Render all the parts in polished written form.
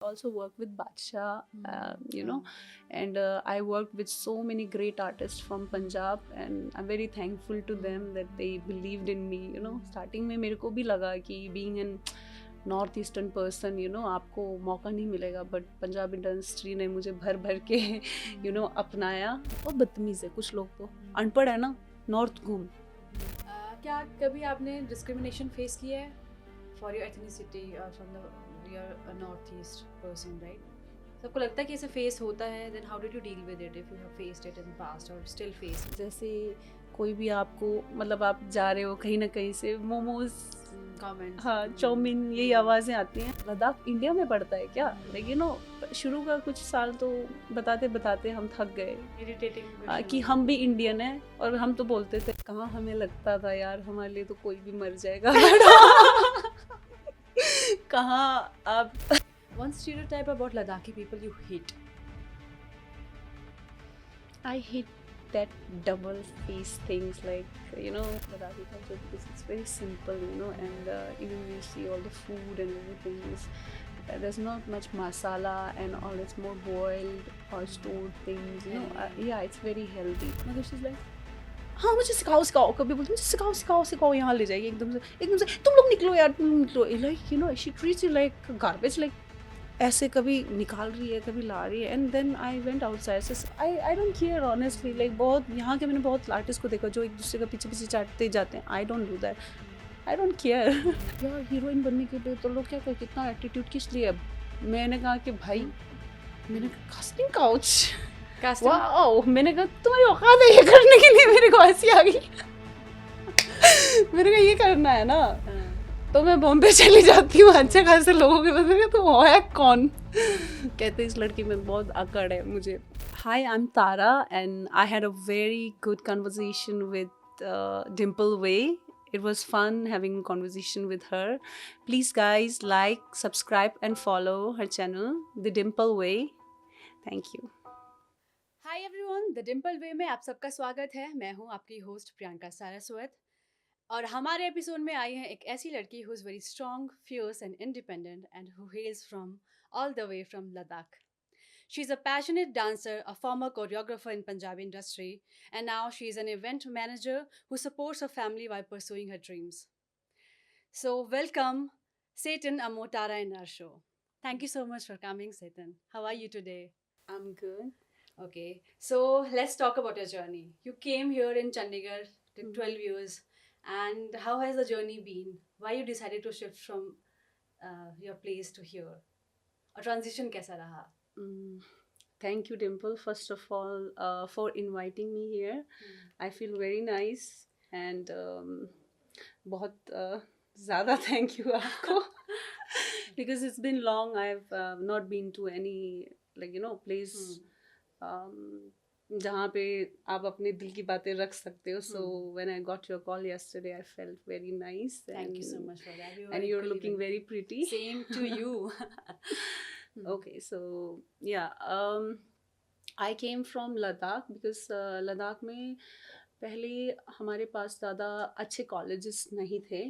Also work with Badshah, and I worked with so many great artists from Punjab, and I'm very thankful to them that they believed in me. Starting में मेरे को भी लगा कि being an north eastern person आपको मौका नहीं मिलेगा, बट पंजाब इंडस्ट्री ने मुझे भर भर के अपनाया। और बदतमीज़ है कुछ लोग, तो अनपढ़ है ना, नॉर्थ घूम। क्या कभी आपने डिस्क्रिमिनेशन फेस किया है for your ethnicity from the your north east person, right? सबको लगता है कि ऐसे फेस होता है, then how did you deal with it if you have faced it in past और स्टिल फेस? जैसे कोई भी आपको, मतलब आप जा रहे हो कहीं ना कहीं से, मोमोज, कमेंट्स, हाँ, चाउमीन, यही आवाज़ें आती हैं। लद्दाख इंडिया में पड़ता है क्या? लेकिन शुरू का कुछ साल तो बताते बताते हम थक गए इरिटेटिंग कि हम भी इंडियन हैं, और हम तो बोलते थे, कहाँ हमें लगता था यार हमारे लिए तो कोई भी मर जाएगा। कहाँ आप। One stereotype about Ladakhi people you hate. I hate that double face things, like Ladakhi culture, because it's very simple, and even we see all the food and everything is there's not much masala and all, it's more boiled or stored things, yeah, it's very healthy. Mother, she's like, हाँ मुझे सिखाओ सिखाओ, कभी बोलती मुझे सिखाओ सिखाओ सिखाओ, यहाँ ले जाइए एकदम से तुम लोग निकलो यार, तुम निकलो, like she treats you like garbage, like ऐसे कभी निकाल रही है कभी ला रही है। And then I went outside, I don't care honestly, like बहुत यहाँ के मैंने बहुत आर्टिस्ट को देखा जो एक दूसरे का पीछे पीछे चाटते जाते हैं। I don't do that, I don't care. यार हीरोइन बनने के लिए तो लोग क्या कहते, कितना एटीट्यूड किस लिए? अब मैंने कहा कि भाई, मैंने कहा कास्टिंग काउच, वाओ, मैंने कहा तुम्हारी औकात है ये करने के लिए? मेरे को ऐसी आ गई। मेरे कहा ये करना है ना, तो मैं बॉम्बे चली जाती हूँ अच्छे खासे लोगों के पास। तो है कौन? कहते इस लड़की में बहुत अकड़ है मुझे। Hi, I am Tara and I had a very good conversation with Dimple वे. It was fun having a conversation with her. Please guys, like, subscribe and follow her channel, The Dimple Way. Thank you. Hi everyone, The Dimple Way में आप सबका स्वागत है। मैं हूँ आपकी host Priyanka Saraswat, और हमारे एपिसोड में आई है एक ऐसी लड़की who is very strong, fierce and independent and who hails from all the way from Ladakh. She is a passionate dancer, a former choreographer in Punjabi industry, and now she is an event manager who supports her family while pursuing her dreams. So welcome, Satan Amotara in our show. Thank you so much for coming, Satan. How are you today? I'm good. Okay, so let's talk about your journey. You came here in Chandigarh, took 12 years, and how has the journey been? Why you decided to shift from your place to here? A transition कैसा रहा? Thank you, Dimple, first of all, for inviting me here. I feel very nice, and बहुत ज़्यादा thank you आपको. Because it's been long. I've not been to any place जहाँ पे आप अपने दिल की बातें रख सकते हो. So when I got your call yesterday, I felt very nice. Thank you so much for that. And you're looking very pretty. Same to you. Okay, so yeah, I came from Ladakh because Ladakh में पहले हमारे पास ज़्यादा अच्छे colleges नहीं थे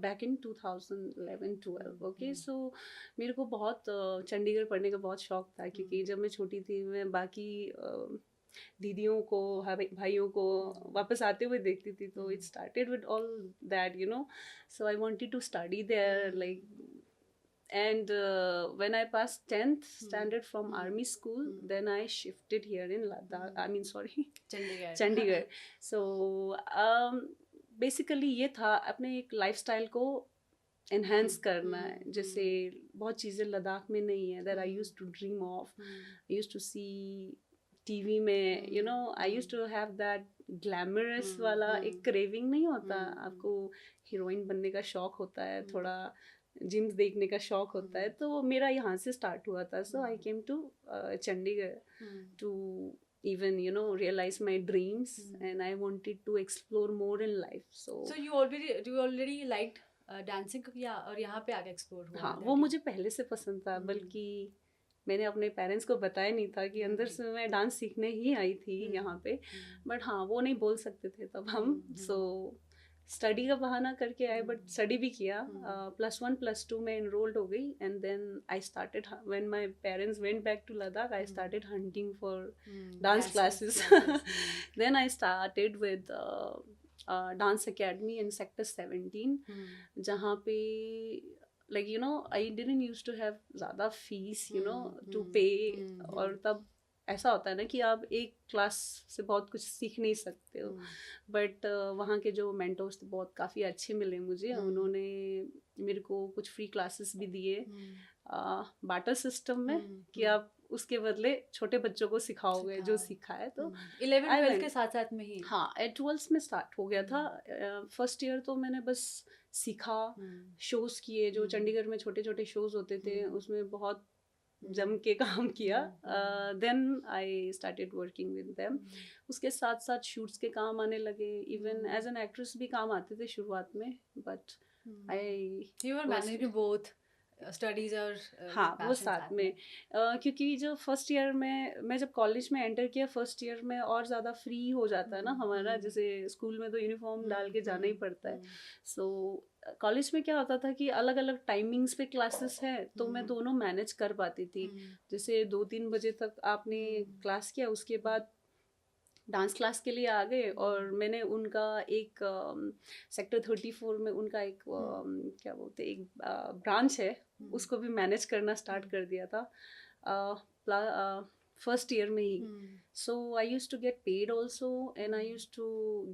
back in 2011-12. Okay, सो मेरे को बहुत चंडीगढ़ पढ़ने का बहुत शौक था, क्योंकि जब मैं छोटी थी मैं बाकी दीदियों को, भाइयों को वापस आते हुए देखती थी, तो it started with all that, so I wanted to study there, like. And when I passed 10th standard from army school, then I shifted here in Ladakh. I mean, sorry, Chandigarh. So basically ये था अपने एक lifestyle को enhance करना है. जैसे बहुत चीज़ें लद्दाख में नहीं है that I used to dream of. I used to see TV में, I used to have that glamorous वाला एक craving नहीं होता. आपको हीरोइन बनने का शौक होता है, थोड़ा जिम्स देखने का शौक होता है, तो मेरा यहाँ से स्टार्ट हुआ था. So I came to Chandigarh to even realize my dreams, and I wanted to explore more in life. So you already liked dancing, या और यहाँ पे आके एक्सप्लोर हुआ? हाँ, वो मुझे पहले से पसंद था, बल्कि मैंने अपने पेरेंट्स को बताया नहीं था कि अंदर से मैं डांस सीखने ही आई थी यहाँ पे. बट हाँ, वो नहीं बोल सकते थे तब हम. सो स्टडी का बहाना करके आए, बट स्टडी भी किया. हम्म. +1 +2 में इनरोल्ड हो गई, and then I started, when my parents went back to Ladakh, I started hunting for dance classes. Then I started with dance academy in sector 17, जहाँ पे like you know I didn't used to have ज़्यादा fees you know to pay. और तब ऐसा होता है ना कि आप एक क्लास से बहुत कुछ सीख नहीं सकते हो, बट वहाँ के जो मेंटोर्स थे बहुत काफ़ी अच्छे मिले मुझे. उन्होंने मेरे को कुछ फ्री क्लासेस भी दिए बाटर सिस्टम में, कि आप उसके बदले छोटे बच्चों को सिखाओगे जो सीखा है. तो 11-12 के साथ साथ में ही. हाँ, 12th में स्टार्ट हो गया था. फर्स्ट ईयर तो मैंने बस सीखा, शोज किए, जो चंडीगढ़ में छोटे छोटे शोज होते थे उसमें बहुत जम के काम किया. Then I started working with them. उसके साथ साथ शूट्स के काम आने लगे, इवन एज एन एक्ट्रेस भी काम आते थे शुरुआत में, but I you were managing both studies और हाँ वो साथ में. क्योंकि जो फर्स्ट ईयर में मैं जब कॉलेज में एंटर किया, फर्स्ट ईयर में और ज़्यादा फ्री हो जाता है ना हमारा, जैसे स्कूल में तो यूनिफॉर्म डाल के जाना ही पड़ता है. सो कॉलेज में क्या होता था कि अलग अलग टाइमिंग्स पे क्लासेस है, तो मैं दोनों मैनेज कर पाती थी. जैसे 2-3 बजे तक आपने क्लास किया, उसके बाद डांस क्लास के लिए आ गए, और मैंने उनका एक सेक्टर 34 में उनका एक क्या बोलते एक ब्रांच है, उसको भी मैनेज करना स्टार्ट कर दिया था फर्स्ट ईयर में ही. So I use to get paid also, and I use to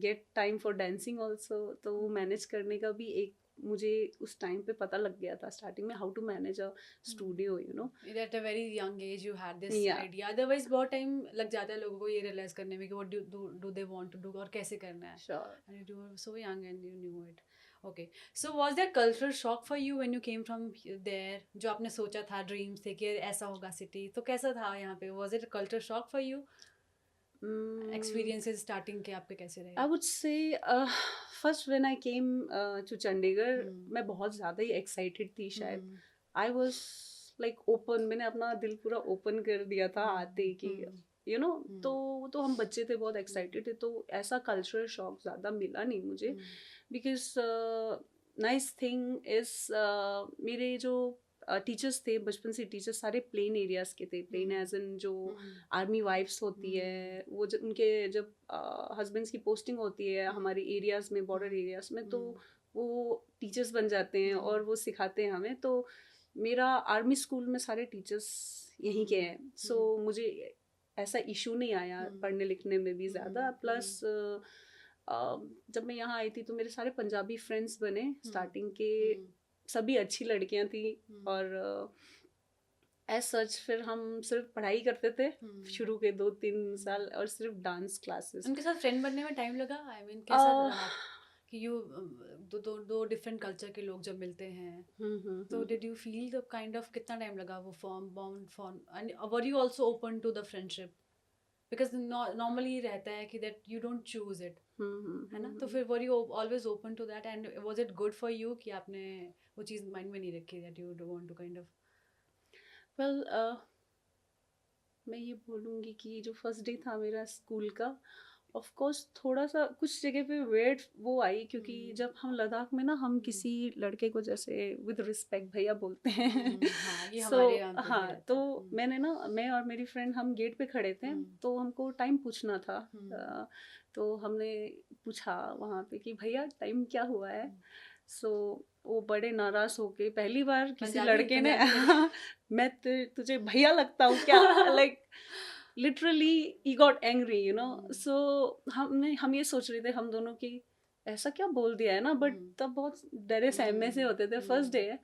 get time for dancing also. तो वो मैनेज करने का भी एक मुझे उस टाइम पे पता लग गया था स्टार्टिंग में, how to manage a studio you know. At a very young age you had this idea. Otherwise बहुत टाइम लग जाता है लोगों को ये रियलाइज करने में कि what do they want to do और कैसे करना है. Sure. And you were so young and you knew it. Okay, so was there cultural shock for you when you came from there? जो आपने सोचा था, ड्रीम्स थे कि ऐसा होगा सिटी, तो कैसा था यहाँ पे? Was it cultural shock for you? Experiences starting के आपके कैसे रहे? I would say first when I came to Chandigarh, मैं बहुत ज़्यादा ही एक्साइटेड थी शायद. आई वाज लाइक ओपन, मैंने अपना दिल पूरा ओपन कर दिया था आते कि यू नो. तो हम बच्चे थे, बहुत एक्साइटेड थे, तो ऐसा कल्चरल शॉक ज़्यादा मिला नहीं मुझे. बिकॉज नाइस थिंग इज मेरे जो टीचर्स थे, बचपन से टीचर्स सारे प्लेन एरियाज के थे. प्लेन एज इन जो आर्मी वाइफ्स होती है, वो जब उनके जब हस्बैंड्स की पोस्टिंग होती है हमारे एरियाज में, बॉर्डर एरियाज में, तो वो टीचर्स बन जाते हैं और वो सिखाते हैं हमें. तो मेरा आर्मी स्कूल में सारे टीचर्स यहीं के हैं. सो मुझे ऐसा इशू नहीं आया पढ़ने लिखने में भी ज़्यादा. प्लस जब मैं यहाँ आई थी तो मेरे सारे पंजाबी फ्रेंड्स बने स्टार्टिंग के. सभी अच्छी लड़कियां थी, और एज सच फिर हम सिर्फ पढ़ाई करते थे शुरू के 2-3 साल, और सिर्फ डांस क्लासेस. उनके साथ फ्रेंड बनने में टाइम लगा? आई मीन कैसा रहा कि यू दो डिफरेंट कल्चर के लोग जब मिलते हैं, तो did you feel the kind of, कितना टाइम लगा वो form and were you also open to the friendship? Because normally रहता है कि that you don't choose it, है ना. तो फिर were you always open to that, and was it good for you कि आपने वो चीज़ माइंड में नहीं रखी that you want to kind of? Well मैं ये बोलूँगी कि जो फर्स्ट डे था मेरा स्कूल का, ऑफ कोर्स थोड़ा सा कुछ जगह पे वेट वो आई, क्योंकि जब हम लद्दाख में ना, हम किसी लड़के को जैसे विद रिस्पेक्ट भैया बोलते हैं. सो हाँ, तो मैंने ना, मैं और मेरी फ्रेंड हम गेट पे खड़े थे, तो हमको टाइम पूछना था. तो हमने पूछा वहाँ पे कि भैया टाइम क्या हुआ है. सो वो बड़े नाराज होके, पहली बार किसी लड़के ने मैं तुझे भैया लगता हूँ क्या, like literally he got angry you know. So हम ये सोच रहे थे हम दोनों की ऐसा क्या बोल दिया है ना, बट तब बहुत डरे सहमे से होते थे, फर्स्ट डे है,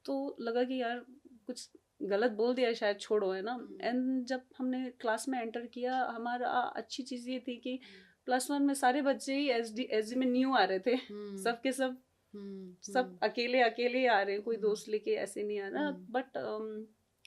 तो लगा कि यार कुछ गलत बोल दिया शायद, छोड़ो है ना. एंड जब हमने क्लास में एंटर किया, हमारा अच्छी चीज़ ये थी कि +1 में सारे बच्चे ही एसडी में न्यू आ रहे थे. सब के सब अकेले आ रहे हैं, कोई दोस्त लेके ऐसे नहीं आ रहा. बट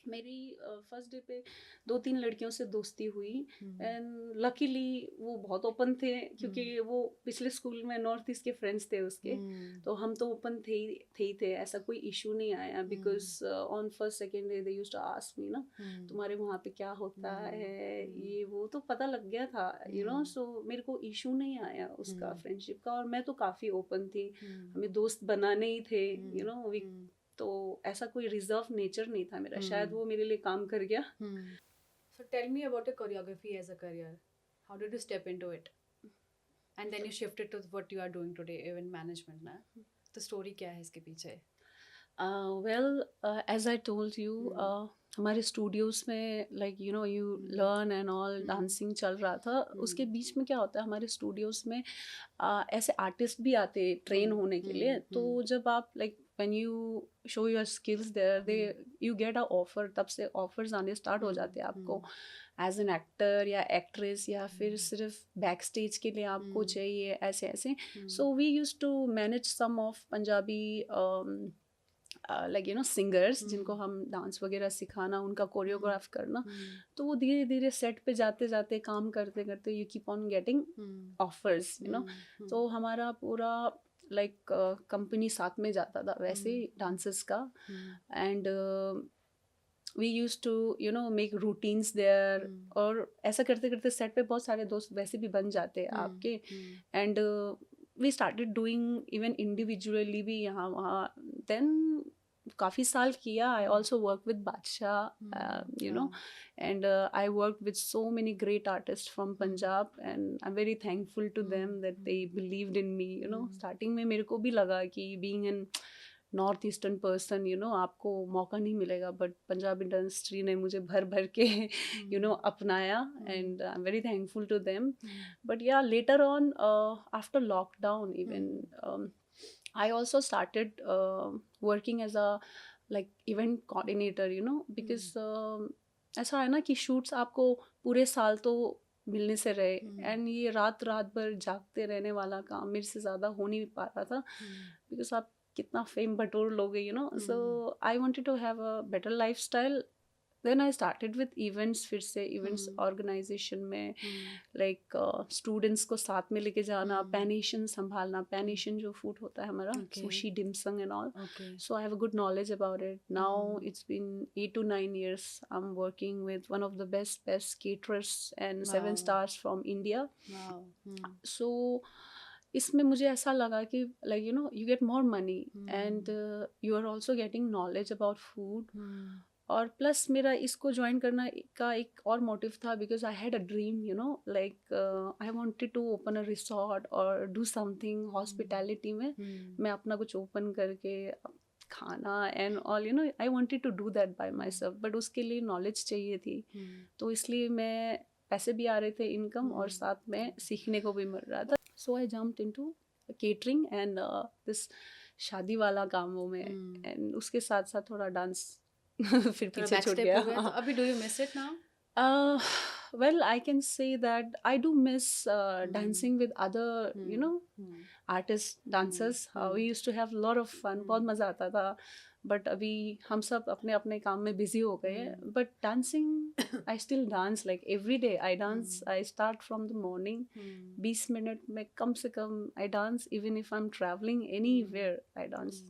मेरी फर्स्ट डे पे 2-3 लड़कियों से दोस्ती हुई एंड लकीली वो बहुत ओपन थे क्योंकि वो पिछले स्कूल में नॉर्थ ईस्ट के फ्रेंड्स थे उसके, तो हम तो ओपन थे ही थे, ऐसा कोई इशू नहीं आया because on first second day they used to ask me ना तुम्हारे वहाँ पे क्या होता है, ये वो तो पता लग गया था सो मेरे को इशू नहीं आया उसका फ्रेंडशिप का, और मैं तो काफ़ी ओपन थी, हमें दोस्त बनाने ही थे वी, तो ऐसा कोई रिजर्व नेचर नहीं था मेरा, शायद वो मेरे लिए काम कर गया. So tell me about your choreography as a career. How did you step into it? And then you shifted to what you are doing today, event management ना. तो story क्या है इसके पीछे? Well, as I told you, हमारे studios में like you learn and all dancing चल रहा था, उसके बीच में क्या होता है हमारे स्टूडियोज में ऐसे आर्टिस्ट भी आते ट्रेन होने के लिए, तो जब आप like when you show your skills there they you get a offer, तब से ऑफर्स आने स्टार्ट हो जाते हैं आपको एज एन एक्टर या एक्ट्रेस, या फिर सिर्फ बैक स्टेज के लिए आपको चाहिए ऐसे ऐसे. So we use to manage some of Punjabi like singers जिनको हम डांस वगैरह सिखाना, उनका कोरियोग्राफ करना, तो वो धीरे धीरे सेट पे जाते जाते काम करते करते you keep on getting offers तो हमारा पूरा लाइक कंपनी साथ में जाता था वैसे डांसर्स का, and we use to make routines there, और ऐसा करते करते सेट पे बहुत सारे दोस्त वैसे भी बन जाते हैं आपके, and we started doing even individually भी यहाँ वहाँ. देन काफ़ी साल किया. I also work with Badshah and I work with so many great artist from Punjab, and I am very thankful to them that they believed in me. Starting में मेरे को भी लगा कि being an north eastern person आपको मौका नहीं मिलेगा, बट पंजाब इंडस्ट्री ने मुझे भर भर के अपनाया, and I am very thankful to them. But yeah later on after lockdown even I also started working as a like event coordinator, because ऐसा है ना कि shoots आपको पूरे साल तो मिलने से रहे, एंड ये रात रात भर जागते रहने वाला काम मेरे से ज़्यादा हो नहीं पा रहा था, बिकॉज आप कितना फेम बटोर लोगे so I wanted to have a better lifestyle. Then I started with events, फिर से इवेंट्स ऑर्गेनाइजेशन में लाइक स्टूडेंट्स को साथ में लेके जाना, पैनेशन संभालना, पैनेशन जो फूड होता है हमारा, sushi dim sum and all. So I have a good knowledge about it. Now it's been 8 to 9 years I am working with one of the best caterers and 7 stars from India. So इसमें मुझे ऐसा लगा कि like you get more money and you are also getting knowledge about food. और plus मेरा इसको join करना का एक और मोटिव था, because I had a dream like I wanted to open a resort और डू समथिंग हॉस्पिटैलिटी में. मैं अपना कुछ ओपन करके खाना and all I wanted to do that by myself, but उसके लिए नॉलेज चाहिए थी. तो इसलिए मैं पैसे भी आ रहे थे इनकम, और साथ में सीखने को भी मिल रहा था. So I jumped into catering and this शादी वाला कामों में, एंड उसके साथ साथ थोड़ा डांस फिर पीछे छूट गया. तो अभी do you miss it now? Well, I can say that I do miss dancing with other artists, dancers. We used to have a lot of fun. बहुत मज़ा आता था. बट अभी हम सब अपने अपने काम में बिजी हो गए. But dancing I still dance like every day. I dance, I start from the morning. 20 minute में कम से कम I dance. Even if I am travelling anywhere I dance.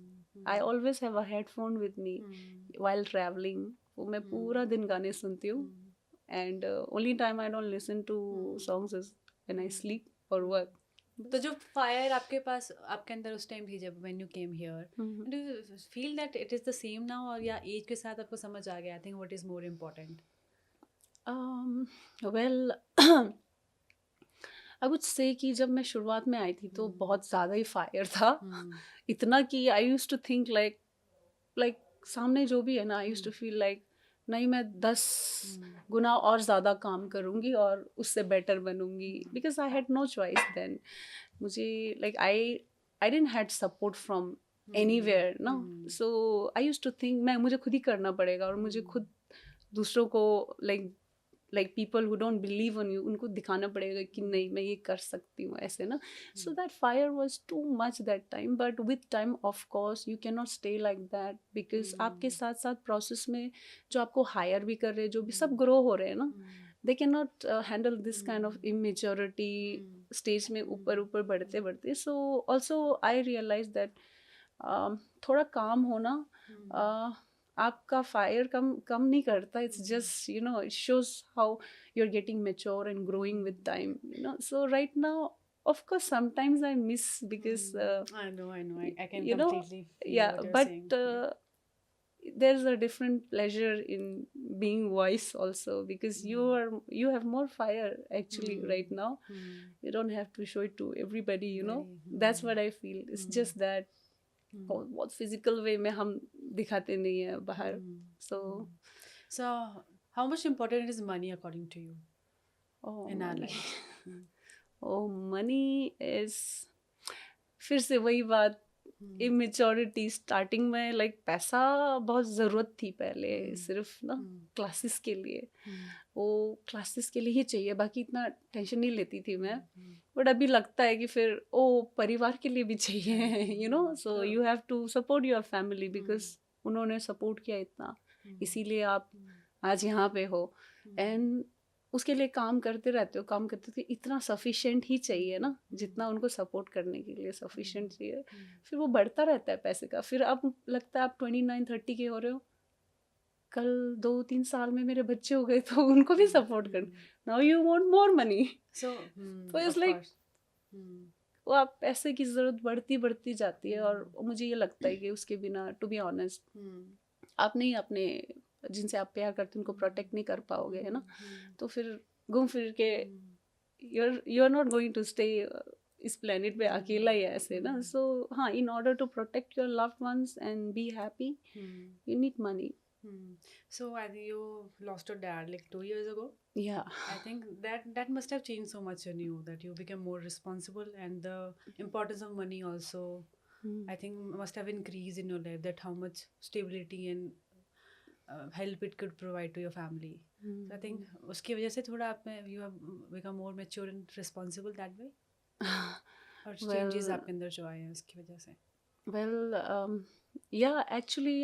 I always have a headphone with me while traveling. वो मैं पूरा दिन गाने सुनती हूँ, and only time I don't listen to songs is when I sleep or work. तो जो fire आपके पास आपके अंदर उस टाइम थी जब when you came here, do you feel that it is the same now, और या एज के साथ आपको समझ आ गया I think what is more important? Well I would से कि जब मैं शुरुआत में आई थी तो बहुत ज़्यादा ही फायर था. इतना कि आई यूज टू थिंक लाइक सामने जो भी है ना, आई यूज टू फील लाइक नहीं, मैं 10 गुना और ज़्यादा काम करूँगी और उससे बेटर बनूँगी, because I had no choice then. मुझे like I didn't had support from anywhere no. So I use to think मुझे खुद ही करना पड़ेगा, और मुझे खुद दूसरों को like like people who don't believe on you, उनको दिखाना पड़ेगा कि नहीं मैं ये कर सकती हूँ ऐसे ना. So that fire was too much that time, but with time of course you cannot stay like that because आपके साथ साथ process में जो आपको hire भी कर रहे हैं, जो भी सब grow हो रहे हैं ना, they cannot handle this kind of immaturity stage में ऊपर ऊपर बढ़ते बढ़ते. So also I realized that थोड़ा काम होना आपका फायर कम नहीं करता. It's just you know it shows how you are getting mature and growing with time, you know. So right now of course sometimes I miss because I know I can you know, completely feel yeah, what you're but saying. there's a different pleasure in being wise also because you have more fire actually right now. You don't have to show it to everybody, you know. That's what I feel. It's just that बहुत physical वे में हम दिखाते नहीं है बाहर. So how much important is money according to you in our life? Money is फिर से वही बात, इमेच्योरिटी. स्टार्टिंग में लाइक पैसा बहुत ज़रूरत थी पहले, सिर्फ ना क्लासेस के लिए. वो क्लासेस के लिए ही चाहिए, बाकी इतना टेंशन नहीं लेती थी मैं. बट अभी लगता है कि फिर ओ परिवार के लिए भी चाहिए, you know. So you have to support your family because उन्होंने सपोर्ट किया इतना, इसीलिए आप आज यहाँ पे हो. एंड उसके लिए काम करते रहते हो, काम करते थे. इतना सफिशिएंट ही चाहिए ना, जितना उनको सपोर्ट करने के लिए सफिशिएंट चाहिए. फिर वो बढ़ता रहता है पैसे का. फिर अब लगता है आप 29-30 के हो रहे हो, कल 2-3 साल में मेरे बच्चे हो गए तो उनको भी सपोर्ट कर. Now you want more money. So it's like वो आप पैसे की ज़रूरत बढ़ती जाती है. और मुझे ये लगता है कि उसके बिना टू बी ऑनेस्ट आप नहीं अपने जिनसे आप प्यार करते हैं उनको प्रोटेक्ट नहीं कर पाओगे, है ना. तो फिर घूम फिर के you are not going to stay इस प्लेनेट पे अकेला ही ऐसे ना. सो हाँ, in order to protect your loved ones and be happy you need money. So I think you lost your dad like 2 years ago. Yeah. I think that must have changed so much in you, that you became more responsible, and the importance of money also I think must have increased in your life, that how much stability and help it could provide to your family. So I think उसकी वजह से थोड़ा आप में you have become more mature and responsible that way. और changes आपके अंदर जो आए हैं उसकी वजह से. Well, yeah, actually,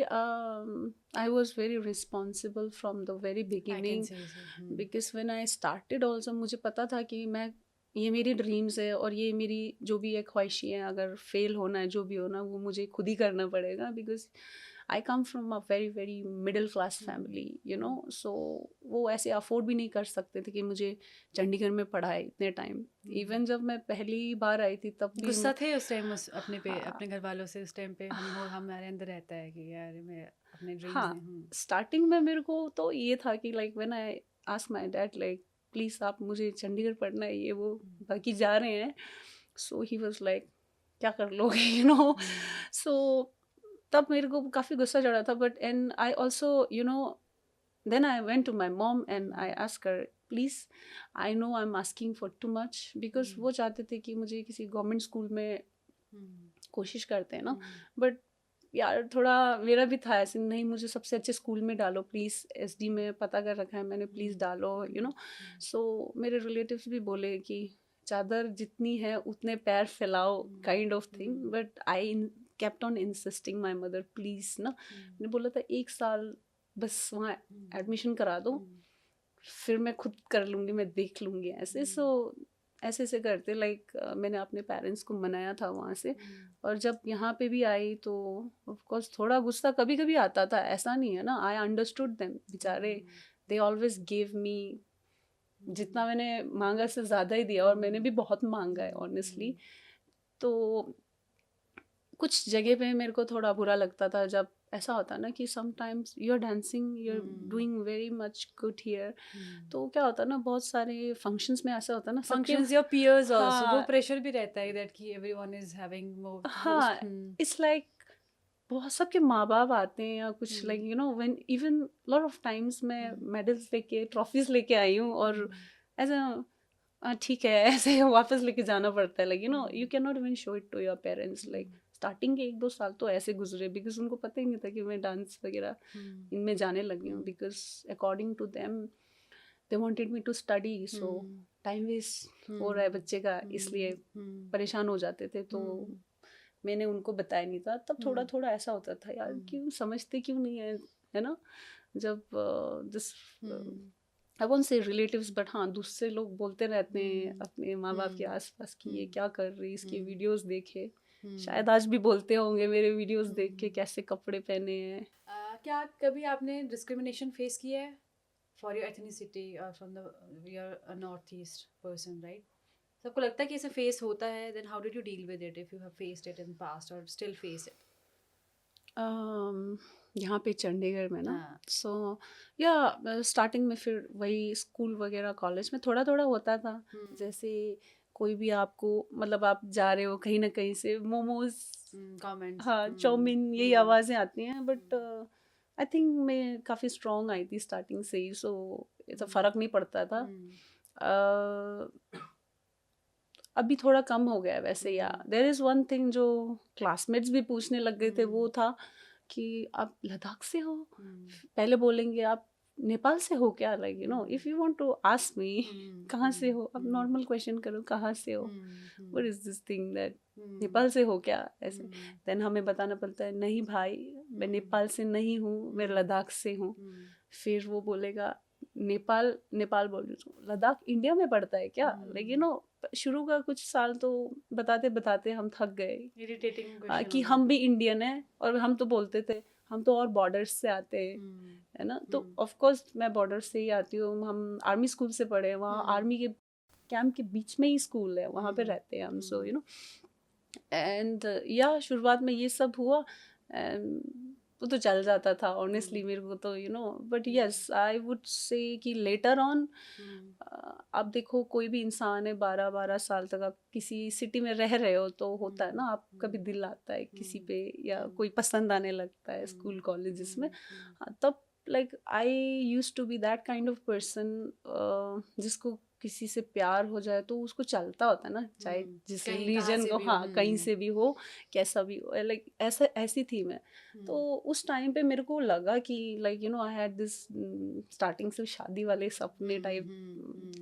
I was very responsible from the very beginning. I can say so. Because when I started also मुझे पता था कि मैं ये मेरी ड्रीम्स है और ये मेरी जो भी एक ख्वाहिशी है, अगर फेल होना है जो भी होना वो मुझे खुद ही करना पड़ेगा. Because I come from a very very middle class family, you know. So वो ऐसे अफोर्ड भी नहीं कर सकते थे कि मुझे चंडीगढ़ में पढ़ाए इतने टाइम. इवन जब मैं पहली बार आई थी तब भी गुस्सा थे उस टाइम अपने पे, अपने घर वालों से उस टाइम पे. हमारे अंदर रहता है कि यार मैं अपने ड्रीम्स. हाँ, स्टार्टिंग में मेरे को तो ये था कि like when I asked my dad like please आप मुझे चंडीगढ़ पढ़ना है, ये वो बाकी जा रहे हैं. सो ही वाज लाइक क्या कर लोगे, यू नो. सो तब मेरे को काफ़ी गुस्सा चढ़ा था. But and I also you know then I went to my mom and I ask her please I know I am asking for too much. Because वो चाहते थे कि मुझे किसी गवर्नमेंट स्कूल में कोशिश करते हैं ना. बट यार थोड़ा मेरा भी था ऐसे, नहीं मुझे सबसे अच्छे स्कूल में डालो प्लीज़, SD में पता कर रखा है मैंने, प्लीज़ डालो, यू नो. सो मेरे रिलेटिव्स भी बोले कि चादर जितनी है उतने पैर फैलाओ kind of thing. But I kept on insisting my mother please ना. मैंने बोला था 1 साल बस वहाँ एडमिशन करा दो, फिर मैं खुद कर लूँगी, मैं देख लूँगी ऐसे. सो ऐसे ऐसे करते लाइक मैंने अपने पेरेंट्स को मनाया था वहाँ से. और जब यहाँ पे भी आई तो ऑफ कोर्स थोड़ा गुस्सा कभी कभी आता था, ऐसा नहीं है ना. आई अंडरस्टूड देम, बेचारे दे ऑलवेज गिव मी, जितना मैंने मांगा से ज़्यादा ही दिया. और मैंने भी बहुत मांगा है ऑनेस्टली. तो कुछ जगह पे मेरे को थोड़ा बुरा लगता था जब ऐसा होता ना कि sometimes you are dancing, you are doing very much good here. तो क्या होता है ना, बहुत सारे फंक्शंस में ऐसा होता है ना, फंक्शंस योर पीयर्स आल्सो, वो प्रेशर भी रहता है दैट कि एवरीवन इज हैविंग मोर. हाँ, इट्स लाइक बहुत सबके माँ बाप आते हैं या कुछ like you no. When even lot of times मैं मेडल्स लेके ट्रॉफीज लेके आई हूँ और ऐसा ठीक है ऐसे वापस लेके जाना पड़ता है. Like you know you can not even show it to your parents. Like starting के 1-2 साल तो ऐसे गुजरे बिकॉज उनको पता ही नहीं था कि मैं डांस वगैरह इनमें जाने लगी हूँ. Because according to them they wanted me to study, so time waste हो रहा है बच्चे का, इसलिए परेशान हो जाते थे। तो मैंने उनको बताया नहीं था। तब थोड़ा थोड़ा ऐसा होता था, यार क्यों समझते क्यों नहीं है ना। जब this I won't say relatives, but हाँ दूसरे लोग बोलते रहते हैं अपने माँ बाप के आसपास कि ये क्या कर रही, इसके वीडियोस देखे, शायद आज भी बोलते होंगे मेरे वीडियोस देख के कैसे कपड़े पहने हैं। क्या कभी आपने डिस्क्रिमिनेशन फेस किया है फॉर योर एथनिसिटी और from the your north east person, right? सबको लगता है कि ऐसे फेस होता है, then how did you deal with it if you have faced it in past और स्टिल फेस इट? यहाँ पे चंडीगढ़ में ना, हाँ। सो या स्टार्टिंग में फिर वही स्कूल वगैरह कॉलेज में थोड़ा थोड़ा होता था। जैसे कोई भी आपको, मतलब आप जा रहे हो कहीं ना कहीं से मोमोज, कमेंट्स, हाँ चाउमीन, यही आवाज़ें आती हैं। बट आई थिंक मैं काफ़ी स्ट्रॉन्ग आई थी स्टार्टिंग से ही, सो ऐसा फ़र्क नहीं पड़ता था। अभी थोड़ा कम हो गया है वैसे। या देयर इज़ वन थिंग जो क्लासमेट्स भी पूछने लग गए थे, वो था कि आप लद्दाख से हो। पहले बोलेंगे आप नेपाल से हो क्या, like you know, if you want to ask me कहाँ से हो, आप नॉर्मल क्वेश्चन करो कहाँ से हो, what is this thing that Nepal से हो क्या, ऐसे। देन हमें बताना पड़ता है, नहीं भाई मैं नेपाल से नहीं हूँ, मैं लद्दाख से हूँ। फिर वो बोलेगा नेपाल, नेपाल बोल रही हूँ, लद्दाख इंडिया में पड़ता है क्या, लाइक यू नो। शुरू का कुछ साल तो बताते बताते हम थक गए इरिटेटिंग कि हम भी इंडियन हैं, और हम तो बोलते थे हम तो और बॉर्डर्स से आते हैं, है ना। तो ऑफ कोर्स मैं बॉर्डर से ही आती हूँ, हम आर्मी स्कूल से पढ़े हैं, वहाँ आर्मी के कैंप के बीच में ही स्कूल है, वहाँ पे रहते हैं हम। सो यू नो, एंड या शुरुआत में ये सब हुआ, वो तो चल जाता था ऑनेस्टली मेरे को तो, you know. But yes I would से कि लेटर ऑन, आप देखो कोई भी इंसान है, 12-12 साल तक आप किसी सिटी में रह रहे हो तो होता है ना, आप कभी दिल आता है किसी पे, या कोई पसंद आने लगता है स्कूल कॉलेजेस में। तब like I used to be that kind of person जिसको किसी से प्यार हो जाए तो उसको चलता होता है ना, चाहे जिस रिलीजन को, हाँ कहीं से भी हो, कैसा भी हो, लाइक ऐसा ऐसी थी मैं। तो उस टाइम पे मेरे को लगा कि like you know I had this starting से शादी वाले सपने टाइप,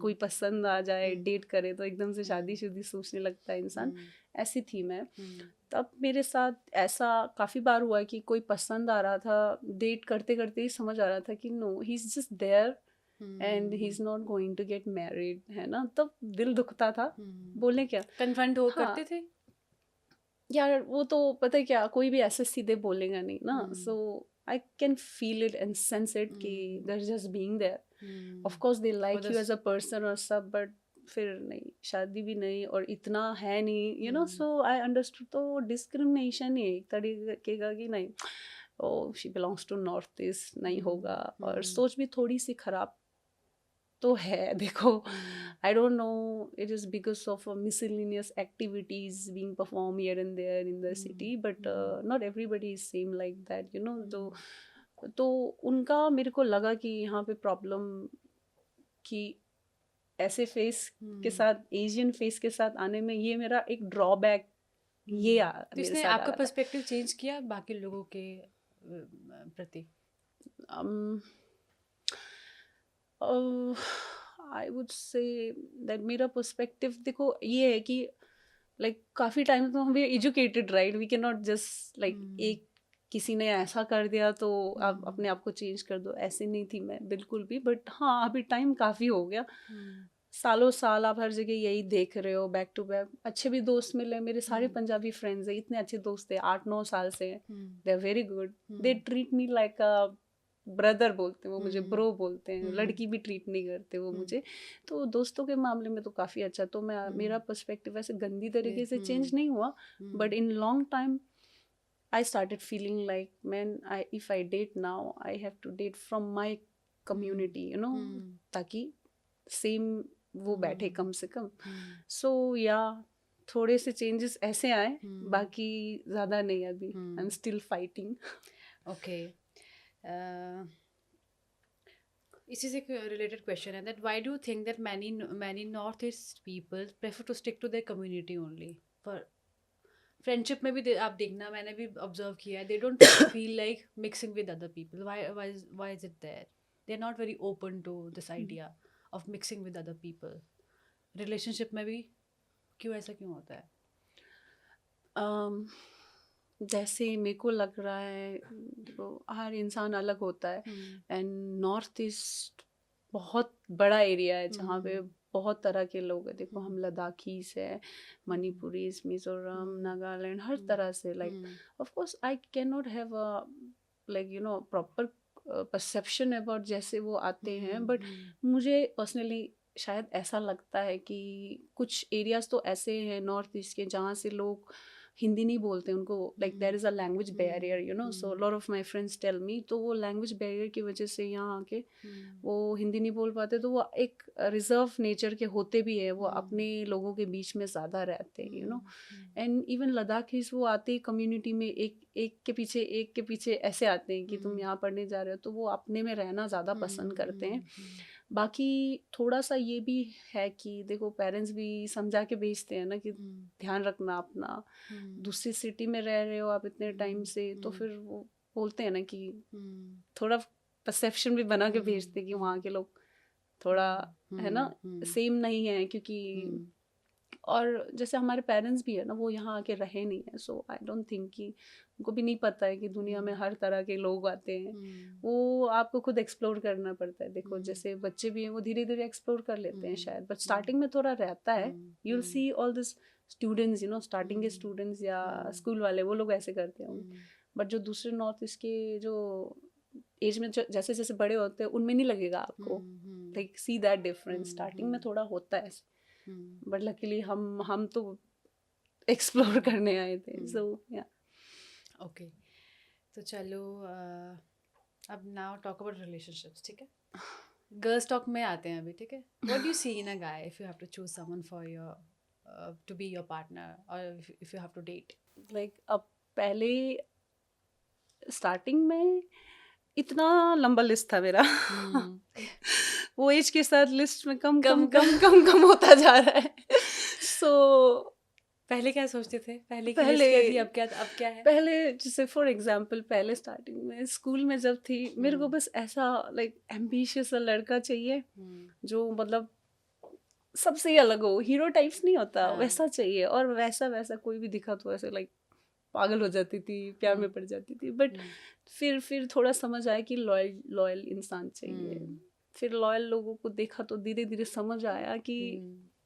कोई पसंद आ जाए, डेट करे तो एकदम से शादी सोचने लगता है इंसान, ऐसी थी मैं। तब मेरे साथ ऐसा काफ़ी बार हुआ कि कोई पसंद आ रहा था, डेट करते करते ही समझ आ रहा था कि no he is just there and he is not going to get married, है ना। तब दिल दुखता था, बोले क्या, कन्फ्रंट हो करते थे यार वो तो पता है क्या, कोई भी ऐसे सीधे बोलेगा नहीं ना। So I can feel it and sense it कि they are just being there. Of course they like you as a person और सब, बट फिर नहीं, शादी भी नहीं और इतना है नहीं, you know. So I understood, तो डिस्क्रिमिनेशन ही एक तरीके का कि नहीं, oh she belongs to north east, नहीं होगा। और सोच भी थोड़ी सी खराब तो है देखो, I don't know, it is because of miscellaneous activities being performed here and there in the city, but not everybody is same like that, you know. तो उनका मेरे को लगा कि यहाँ पे प्रॉब्लम कि ऐसे फेस के साथ, एशियन फेस के साथ आने में, ये मेरा एक ड्रॉबैक, ये मेरे साथ आपका पर्सपेक्टिव चेंज किया बाकी लोगों के प्रति? आई वुड से दैट मेरा पर्सपेक्टिव देखो ये है कि लाइक काफ़ी टाइम तो हम educated, right, we can not just like एक किसी ने ऐसा कर दिया तो आप अपने आप को चेंज कर दो, ऐसे नहीं थी मैं बिल्कुल भी। बट हाँ अभी टाइम काफ़ी हो गया, सालों साल आप हर जगह यही देख रहे हो, बैक टू बैक अच्छे भी दोस्त मिले, मेरे सारे पंजाबी फ्रेंड्स हैं, इतने अच्छे दोस्त थे, 8-9 साल से, they are very good, they treat me like a brother बोलते हैं वो मुझे, ब्रो बोलते हैं, लड़की भी ट्रीट नहीं करते वो मुझे। तो दोस्तों के मामले में तो काफ़ी अच्छा, तो मैं मेरा पर्सपेक्टिव ऐसे गंदी तरीके से चेंज नहीं हुआ, but in long time I started feeling like, man, if I date now, I have to date from my community, you know, ताकि सेम वो बैठे कम से कम। सो या थोड़े से चेंजेस ऐसे आए, बाकी ज़्यादा नहीं अभी, I am still fighting. Okay, इसी से रिलेटेड क्वेश्चन है that why do you think that many north east people prefer to stick to their community only? For friendship में भी आप देखना, मैंने भी ऑब्जर्व किया है, they don't feel like mixing with other people, why is it there, they are not very open to this idea. Of mixing with other people? Relationship में भी क्यों होता है? जैसे मेरे को लग रहा है, देखो हर इंसान अलग होता है, एंड नॉर्थ ईस्ट बहुत बड़ा एरिया है जहाँ पे बहुत तरह के लोग हैं. देखो हम लद्दाखीज है, मणिपुरीज, मिजोरम, नागालैंड, हर तरह से. Like of course I can not have a like proper perception about जैसे वो आते हैं, बट मुझे पर्सनली शायद ऐसा लगता है कि कुछ एरियाज तो ऐसे हैं नॉर्थ ईस्ट के जहाँ से लोग हिंदी नहीं बोलते. उनको like there is a language barrier, so lot of my friends tell me, तो वो लैंग्वेज बैरियर की वजह से यहाँ आके वो हिंदी नहीं बोल पाते, तो वो एक रिजर्व नेचर के होते भी है, वो अपने लोगों के बीच में ज़्यादा रहते हैं. एंड इवन लद्दाखीज वो आते ही कम्युनिटी में एक के पीछे ऐसे आते हैं कि तुम यहाँ पढ़ने जा रहे हो, तो वो अपने में रहना ज़्यादा पसंद करते हैं. बाकी थोड़ा सा ये भी है कि देखो पेरेंट्स भी समझा के भेजते हैं ना कि ध्यान रखना अपना, दूसरी सिटी में रह रहे हो आप इतने टाइम से, तो फिर वो बोलते हैं ना कि थोड़ा परसेप्शन भी बना के भेजते हैं कि वहाँ के लोग थोड़ा है ना सेम नहीं है, क्योंकि और जैसे हमारे पेरेंट्स भी है ना, वो यहाँ आके रहे नहीं है, सो आई डोंट थिंक कि उनको भी नहीं पता है कि दुनिया में हर तरह के लोग आते हैं. वो आपको खुद एक्सप्लोर करना पड़ता है. देखो जैसे बच्चे भी हैं वो धीरे धीरे एक्सप्लोर कर लेते हैं शायद, बट स्टार्टिंग में थोड़ा रहता है. You will see all this students, starting के स्टूडेंट्स या स्कूल वाले, वो लोग ऐसे करते होंगे. बट जो दूसरे नॉर्थ ईस्ट के जो एज में जैसे जैसे बड़े होते हैं, उनमें नहीं लगेगा आपको like see that difference. Starting में थोड़ा होता है, बट लकीली हम तो एक्सप्लोर करने आए थे. सो या ओके, तो चलो अब नाउ टॉक अबाउट रिलेशनशिप्स. ठीक है, गर्ल्स टॉक में आते हैं अभी. ठीक है, what do you see in a guy if you have to choose someone for your to be your partner, और if you have to date? Like अब पहले स्टार्टिंग में इतना लंबा लिस्ट था मेरा. वो एज के साथ लिस्ट में कम होता जा रहा है. सो पहले क्या सोचते थे? पहले थी, अब क्या है? पहले जैसे फॉर एग्जांपल, पहले स्टार्टिंग में स्कूल में जब थी, मेरे को बस ऐसा लाइक एम्बिशियस लड़का चाहिए जो मतलब सबसे ही अलग हो. हीरो टाइप्स नहीं होता, वैसा चाहिए. और वैसा कोई भी दिखा तो ऐसे लाइक पागल हो जाती थी, प्यार में पड़ जाती थी. बट फिर थोड़ा समझ आया कि लॉयल इंसान चाहिए. फिर लॉयल लोगों को देखा तो धीरे धीरे समझ आया कि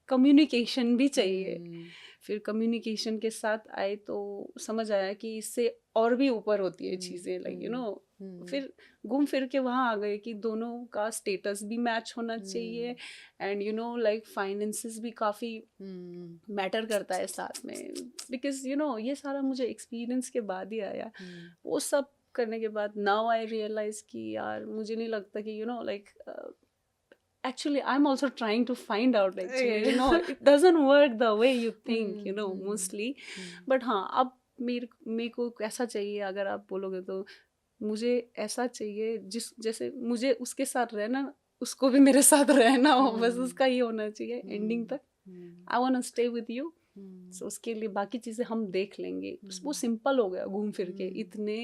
कम्युनिकेशन भी चाहिए. फिर कम्युनिकेशन के साथ आए तो समझ आया कि इससे और भी ऊपर होती है चीज़ें, लाइक फिर घूम फिर के वहाँ आ गए कि दोनों का स्टेटस भी मैच होना चाहिए, एंड लाइक फाइनेंसेस भी काफ़ी मैटर करता है साथ में. बिकॉज ये सारा मुझे एक्सपीरियंस के बाद ही आया. वो सब करने के बाद नाउ आई रियलाइज कि यार मुझे नहीं लगता कि like actually I'm also trying to find out actually it doesn't work the way you think mostly. but हाँ, अब मेरे को कैसा चाहिए अगर आप बोलोगे तो मुझे ऐसा चाहिए जैसे मुझे उसके साथ रहना, उसको भी मेरे साथ रहना हो, बस उसका ही होना चाहिए एंडिंग तक. I want to stay with you. so उसके लिए बाकी चीज़ें हम देख लेंगे. वो सिंपल हो गया घूम फिर के. इतने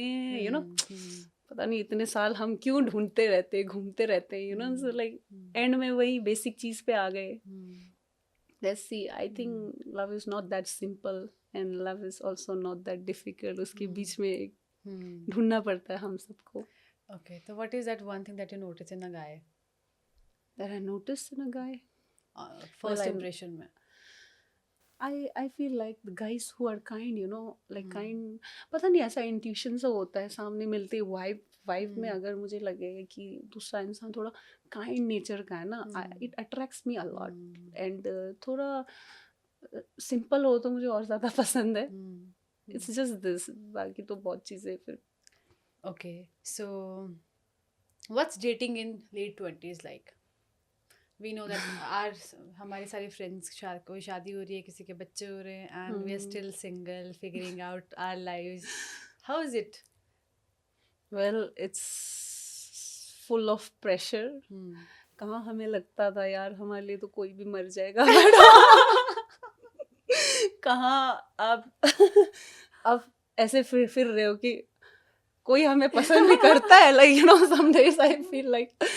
पता नहीं इतने साल हम क्यों ढूंढते रहते, घूमते रहते हैं, so like एंड में वही बेसिक चीज़ पे आ गए. Let's see, I think love is not that simple and love is also not that difficult. उसके बीच में एक ढूंढना पड़ता है हम सबको. Okay, so what is that one thing that you notice in a guy? That I noticed in a guy? First impression में. I feel like the guys who are kind, like kind, पता नहीं ऐसा intuition सा होता है, सामने मिलते vibe में अगर मुझे लगे कि दूसरा इंसान थोड़ा काइंड नेचर का है ना, it attracts me a lot. And थोड़ा सिंपल हो तो मुझे और ज़्यादा पसंद है. इट्स जस्ट दिस, बाकी तो बहुत चीज़ें फिर. Okay, so what's dating in late 20s like? We know that हमारे सारे फ्रेंड्स कोई शादी हो रही है, किसी के बच्चे हो रहे हैं, and we are still single, figuring out our lives. How is it? Well, it's full of pressure. कहाँ हमें लगता था यार हमारे लिए तो कोई भी मर जाएगा. कहाँ अब ऐसे फिर रहे हो कि कोई हमें पसंद नहीं करता है. like some days I feel like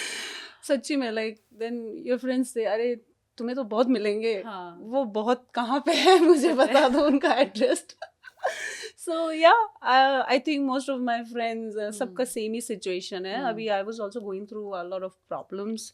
सच्ची में लाइक देन योर फ्रेंड्स से अरे तुम्हें तो बहुत मिलेंगे, हाँ। वो बहुत कहाँ पे है मुझे बता दो उनका address. So yeah I think most of my friends सबका सेम ही सिचुएशन है. अभी I was also going through a lot of problems,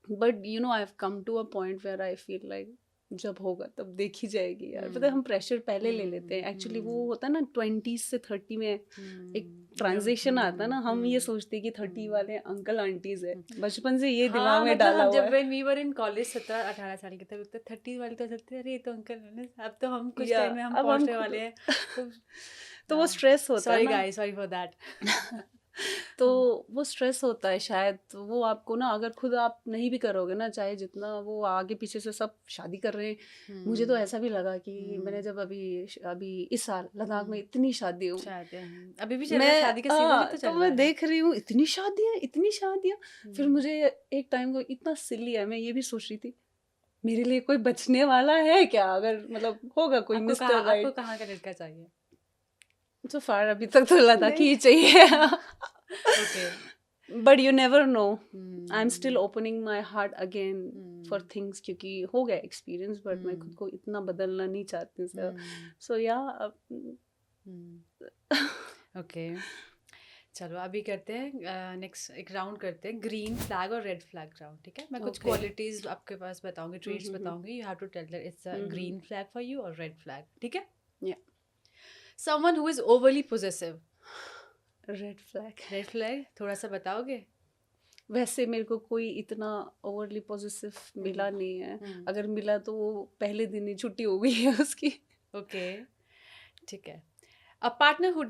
but you know I have come to a point where I feel like जब होगा तब देखी जाएगी यार. पता है हम प्रेशर पहले ले लेते हैं. एक्चुअली वो होता है ना 20 से 30 में एक ट्रांजिशन आता है ना, हम ये सोचते हैं कि 30 वाले अंकल आंटीज है. बचपन से ये दिमाग में डाला हुआ है. जब when we were in college 17-18 साल के थे, तो 30 वाले तो चलते अरे ये तो अंकल है ना, अब तो हम कुछ टाइम में हम पहुंचने वाले हैं. तो वो स्ट्रेस होता है सॉरी ना. Guys, sorry for that. तो वो स्ट्रेस होता है शायद. तो वो आपको ना अगर खुद आप नहीं भी करोगे ना, चाहे जितना वो आगे पीछे से सब शादी कर रहे हैं. मुझे तो ऐसा भी लगा कि मैंने जब अभी इस साल लद्दाख में इतनी शादी हुई, अभी भी चल रहा है शादी का सीजन ही तो चल रहा है. मैं देख रही हूँ इतनी शादियाँ. फिर मुझे एक टाइम को इतना सिली है, मैं ये भी सोच रही थी मेरे लिए कोई बचने वाला है क्या, अगर मतलब होगा कोई मिस्टर राइट. आपको कहाँ का लड़का चाहिए? So far अभी तक तो लद्दाख ही चाहिए. But you never know. I'm still opening my heart again for things, क्योंकि हो गया experience, but मैं खुद को इतना बदलना नहीं चाहती. So yeah. Okay. चलो अभी करते हैं नेक्स्ट एक राउंड करते हैं, ग्रीन फ्लैग और रेड फ्लैग राउंड. ठीक है, मैं कुछ क्वालिटीज आपके पास बताऊंगी, ट्रेट्स बताऊंगी. You have to tell that it's a green flag for you और रेड फ्लैग. ठीक है. Yeah. Someone who is overly possessive. Red flag थोड़ा सा बताओगे? वैसे मेरे को कोई इतना ओवरली पॉजिटिव मिला नहीं है. अगर मिला तो वो पहले दिन ही छुट्टी हो गई है उसकी. ओके, ठीक है. A partner who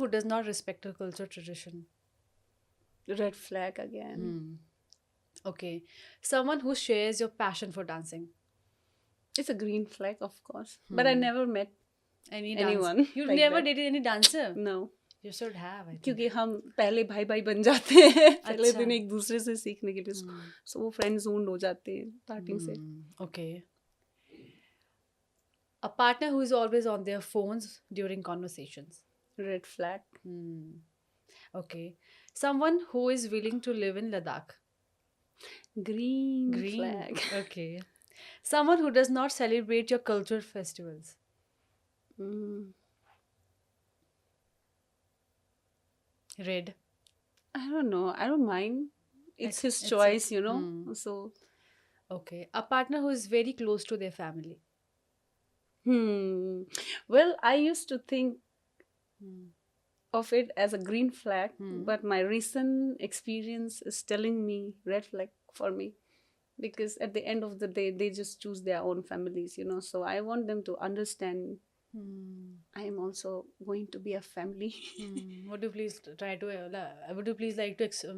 does not respect her culture tradition. Red flag again. Okay. Someone who shares your passion for dancing. It's a green flag, of course. But I never met anyone. You like never that. dated any dancer? No. You should have. I think. क्योंकि हम पहले भाई बन जाते हैं पहले दिन एक दूसरे से सीखने के लिए. सो वो फ्रेंड जोन हो जाते हैं स्टार्टिंग से. Okay. A partner who is always on their phones during conversations. Red flag. Okay. Someone who is willing to live in Ladakh. Green flag. Okay. Someone who does not celebrate your cultural festivals. Red. I don't know. I don't mind. It's his choice, you know. So. Okay. A partner who is very close to their family. Well, I used to think of it as a green flag, but my recent experience is telling me red flag for me, because at the end of the day they just choose their own families, you know. So I want them to understand I am also going to be a family. Would you please like to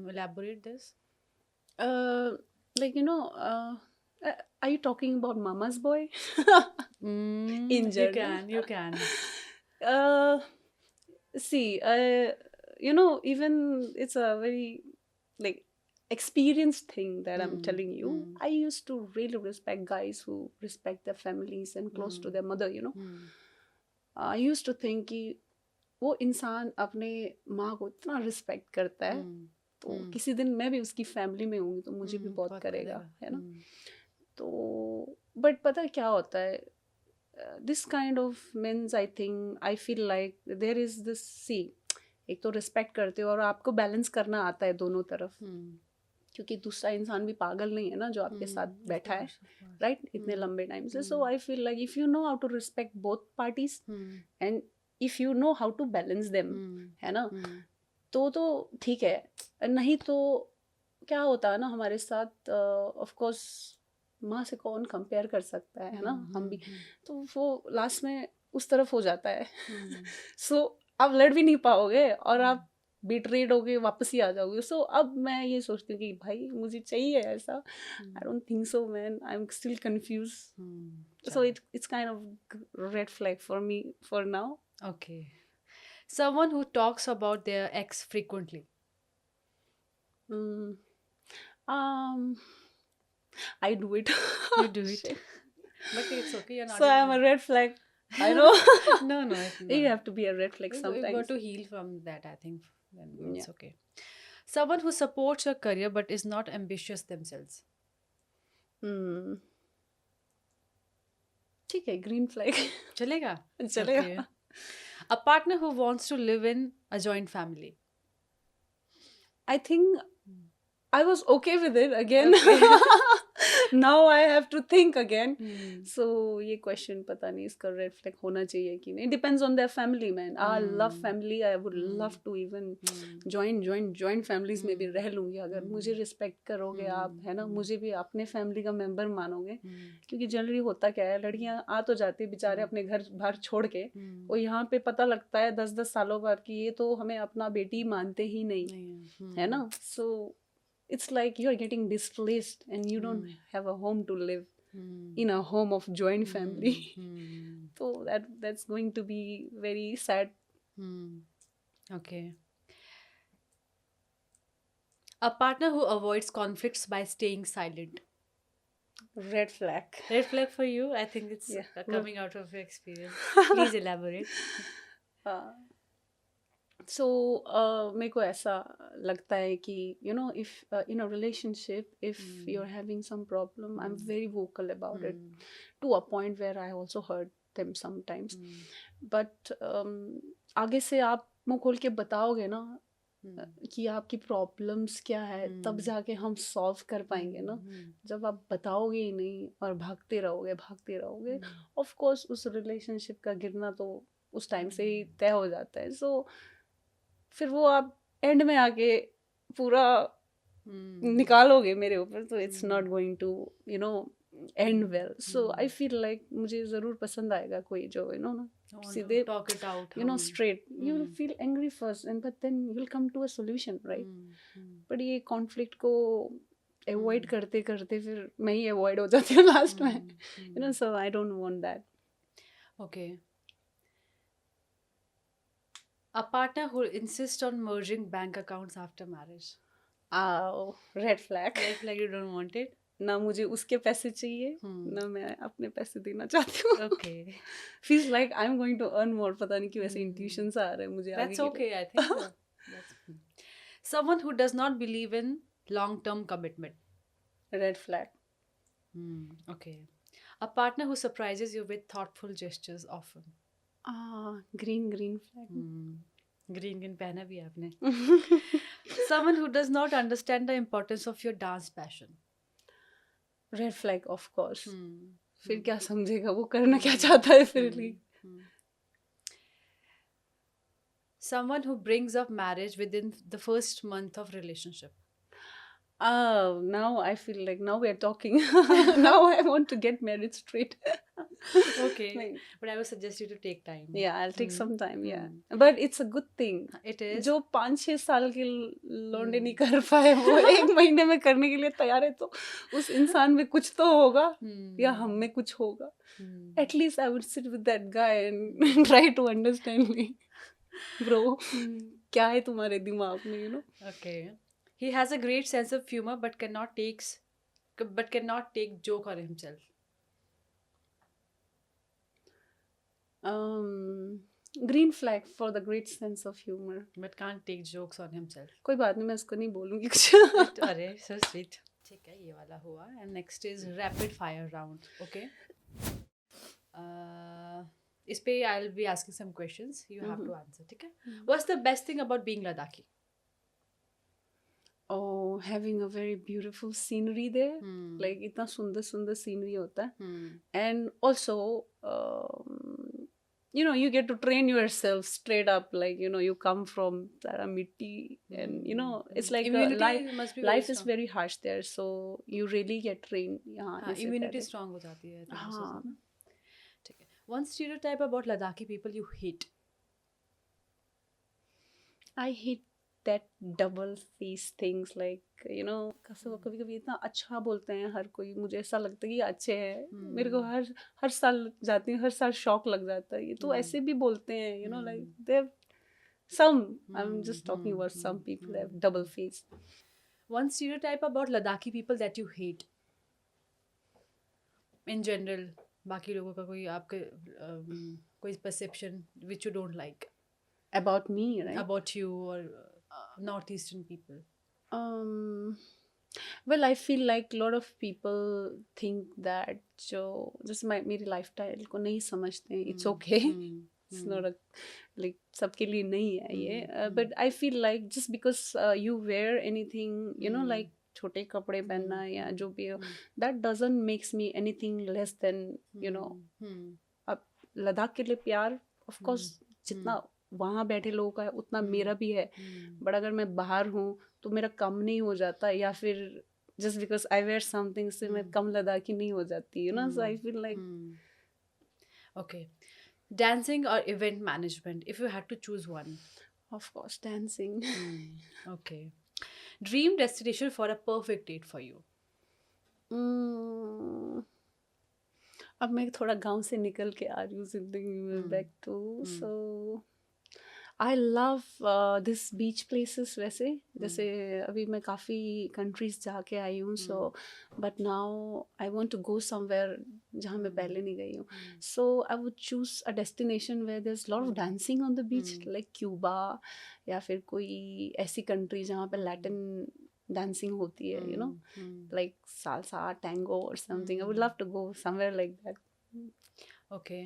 elaborate this? Like, you know, are you talking about mama's boy? In general. You can. See, you know, even it's a very like experienced thing that I'm telling you. I used to really respect guys who respect their families and close to their mother, you know. I used to think कि वो इंसान अपने माँ को इतना respect करता है, तो किसी दिन मैं भी उसकी फैमिली में होंगी तो मुझे भी बहुत करेगा, है ना. तो बट पता है क्या होता है, this kind of means I think I feel like there is this see, एक तो रिस्पेक्ट करते हो और आपको बैलेंस करना आता है दोनों तरफ, क्योंकि दूसरा इंसान भी पागल नहीं है ना जो आपके साथ बैठा है, राइट, इतने लंबे टाइम से. So I feel like if you know how to respect both parties and if you know how to balance them, है ना, तो ठीक है. नहीं तो क्या होता है ना हमारे साथ, ऑफ कोर्स माँ से कौन कंपेयर कर सकता है ना, हम भी तो वो लास्ट में उस तरफ हो जाता है. सो आप लड़ भी नहीं पाओगे और आप बिट्रेड होके वापस ही आ जाओगे. सो अब मैं ये सोचती हूँ कि भाई मुझे चाहिए ऐसा. I don't think so man, I am still confuse. So it's kind of red flag for me for now. Okay. Someone who talks about their ex frequently. I do it. You do it. But it's okay. You're not. So I'm a red flag. I know. No. You have to be a red flag sometimes. You got to heal from that, I think. Then it's okay. Someone who supports your career but is not ambitious themselves. Hmm. ठीक है, green flag. Chalega? चलेगा. Okay. A partner who wants to live in a joint family. I think I was okay with it again. Okay. Now I have to think again. Hmm. So ये question पता नहीं इसका red flag होना चाहिए कि नहीं. It depends on their family, man. I love family. I would love to even join families में भी रह लूँगी अगर मुझे respect करोगे आप, है ना, मुझे भी अपने family का member मानोगे. क्योंकि जनरली होता क्या है, लड़कियां आ तो जाती है बेचारे अपने घर बाहर छोड़ के, और यहाँ पे पता लगता है 10-10 सालों बाद कि ये तो हमें अपना बेटी मानते ही नहीं, है ना. So it's like you're getting displaced and you don't have a home to live in a home of joint family. So that's going to be very sad. Okay. A partner who avoids conflicts by staying silent. Red flag. Red flag for you? I think it's Yeah. coming out of your experience. Please elaborate. So मेरे को ऐसा लगता है कि if in a relationship, if you're having some problem, I'm very vocal about it, to a point where I also hurt them sometimes. But आगे से आप मुंह खोल के बताओगे ना कि आपकी प्रॉब्लम्स क्या है, तब जाके हम सॉल्व कर पाएंगे ना. जब आप बताओगे ही नहीं और भागते रहोगे, ऑफ कोर्स उस रिलेशनशिप का गिरना तो उस टाइम से ही तय हो जाता है. सो फिर वो आप एंड में आके पूरा निकालोगे मेरे ऊपर, तो it's not going to end well. So I feel like मुझे ज़रूर पसंद आएगा कोई जो ना सीधे talk it out. straight. You will feel angry first, but then you will come to a solution, right? But ये conflict को avoid करते करते फिर मैं ही avoid हो जाती हूँ लास्ट में. So I don't want that. Okay. A partner who insists on merging bank accounts after marriage. Red flag. Red flag, you don't want it? ना मुझे उसके पैसे चाहिए, ना मैं अपने पैसे देना चाहती हूँ. Okay. Feels like I'm going to earn more. पता नहीं क्यों ऐसे intuitions आ रहे हैं मुझे. That's okay, I think. That's someone who does not believe in long-term commitment. Red flag. Okay. A partner who surprises you with thoughtful gestures often. Green flag. Green पहना भी है आपने. Someone who does not understand the importance of your dance passion. Red flag, of course. फिर क्या समझेगा वो, करना क्या चाहता है फिर. Someone who brings up marriage within the first month of relationship. Now I feel like now we are talking. Now I want to get married straight. Okay. But I would suggest you to take time. Yeah, I'll take some time. Yeah. But it's a good thing. It is. जो 5-6 साल के लौंडे नहीं कर पाए वो 1 महीने में करने के लिए तैयार है, तो उस इंसान में कुछ तो होगा या हम में कुछ होगा. At least I would sit with that guy and try to understand me. Bro, क्या है तुम्हारे दिमाग में, Okay. He has a great sense of humor but cannot take joke on himself. Green flag for the great sense of humor. But can't take jokes on himself. कोई बात नहीं, मैं उसको नहीं बोलूँगी कुछ. अरे so sweet. ठीक है, ये वाला हुआ. And next is rapid fire round. Okay. इस पे I'll be asking some questions. You have to answer. ठीक है. What's the best thing about being Ladakhi? Oh, having a very beautiful scenery there. Like इतना सुंदर scenery होता है. And also you get to train yourself straight up, like you come from Mitti, and it's like life is very harsh there, so you really get trained. Immunity strong हो जाती है. ठीक है. One stereotype about Ladakhi people you hate. I hate that double face things, like कभी कभी इतना अच्छा बोलते हैं हर कोई, मुझे ऐसा लगता है कि अच्छे हैं. मेरे को हर साल जाती हूँ, हर साल शौक लग जाता है, ये तो ऐसे भी बोलते हैं, like they have some, I'm just talking about some people have double face. One stereotype about Ladakhi people that you hate in general. बाकी लोगों का कोई आपके कोई perception which you don't like about me, right? About you or northeastern people. Um, well, I feel like a lot of people think that जो जैसे मेरी lifestyle को नहीं समझते हैं, it's okay. It's not a like सबके लिए नहीं है ये, but I feel like just because you wear anything, you know, like छोटे कपड़े पहनना या जो भी हो, that doesn't makes me anything less than, you know. अब लद्दाख के लिए प्यार ऑफ कोर्स जितना वहाँ बैठे लोगों का है उतना मेरा भी है, बट अगर मैं बाहर हूँ तो मेरा कम नहीं हो जाता, या फिर just because I wear something से मैं कम लद्दाखी नहीं हो जाती, you know. So I feel like Okay. Dancing or event management, if you had to choose one. Of course dancing. Okay. Dream destination for a perfect date for you. अब मैं थोड़ा गांव से निकल के आ रही हूँ जिंदगी में back to, so I love this beach places. वैसे जैसे अभी मैं काफ़ी कंट्रीज जाके आई हूँ, so but now I want to go somewhere जहाँ मैं पहले नहीं गई हूँ. So I would choose a destination where there is lot of dancing on the beach, like Cuba, या फिर कोई ऐसी कंट्री जहाँ पे लैटिन dancing होती है, you know, like salsa, tango or something. I would love to go somewhere like that. Okay.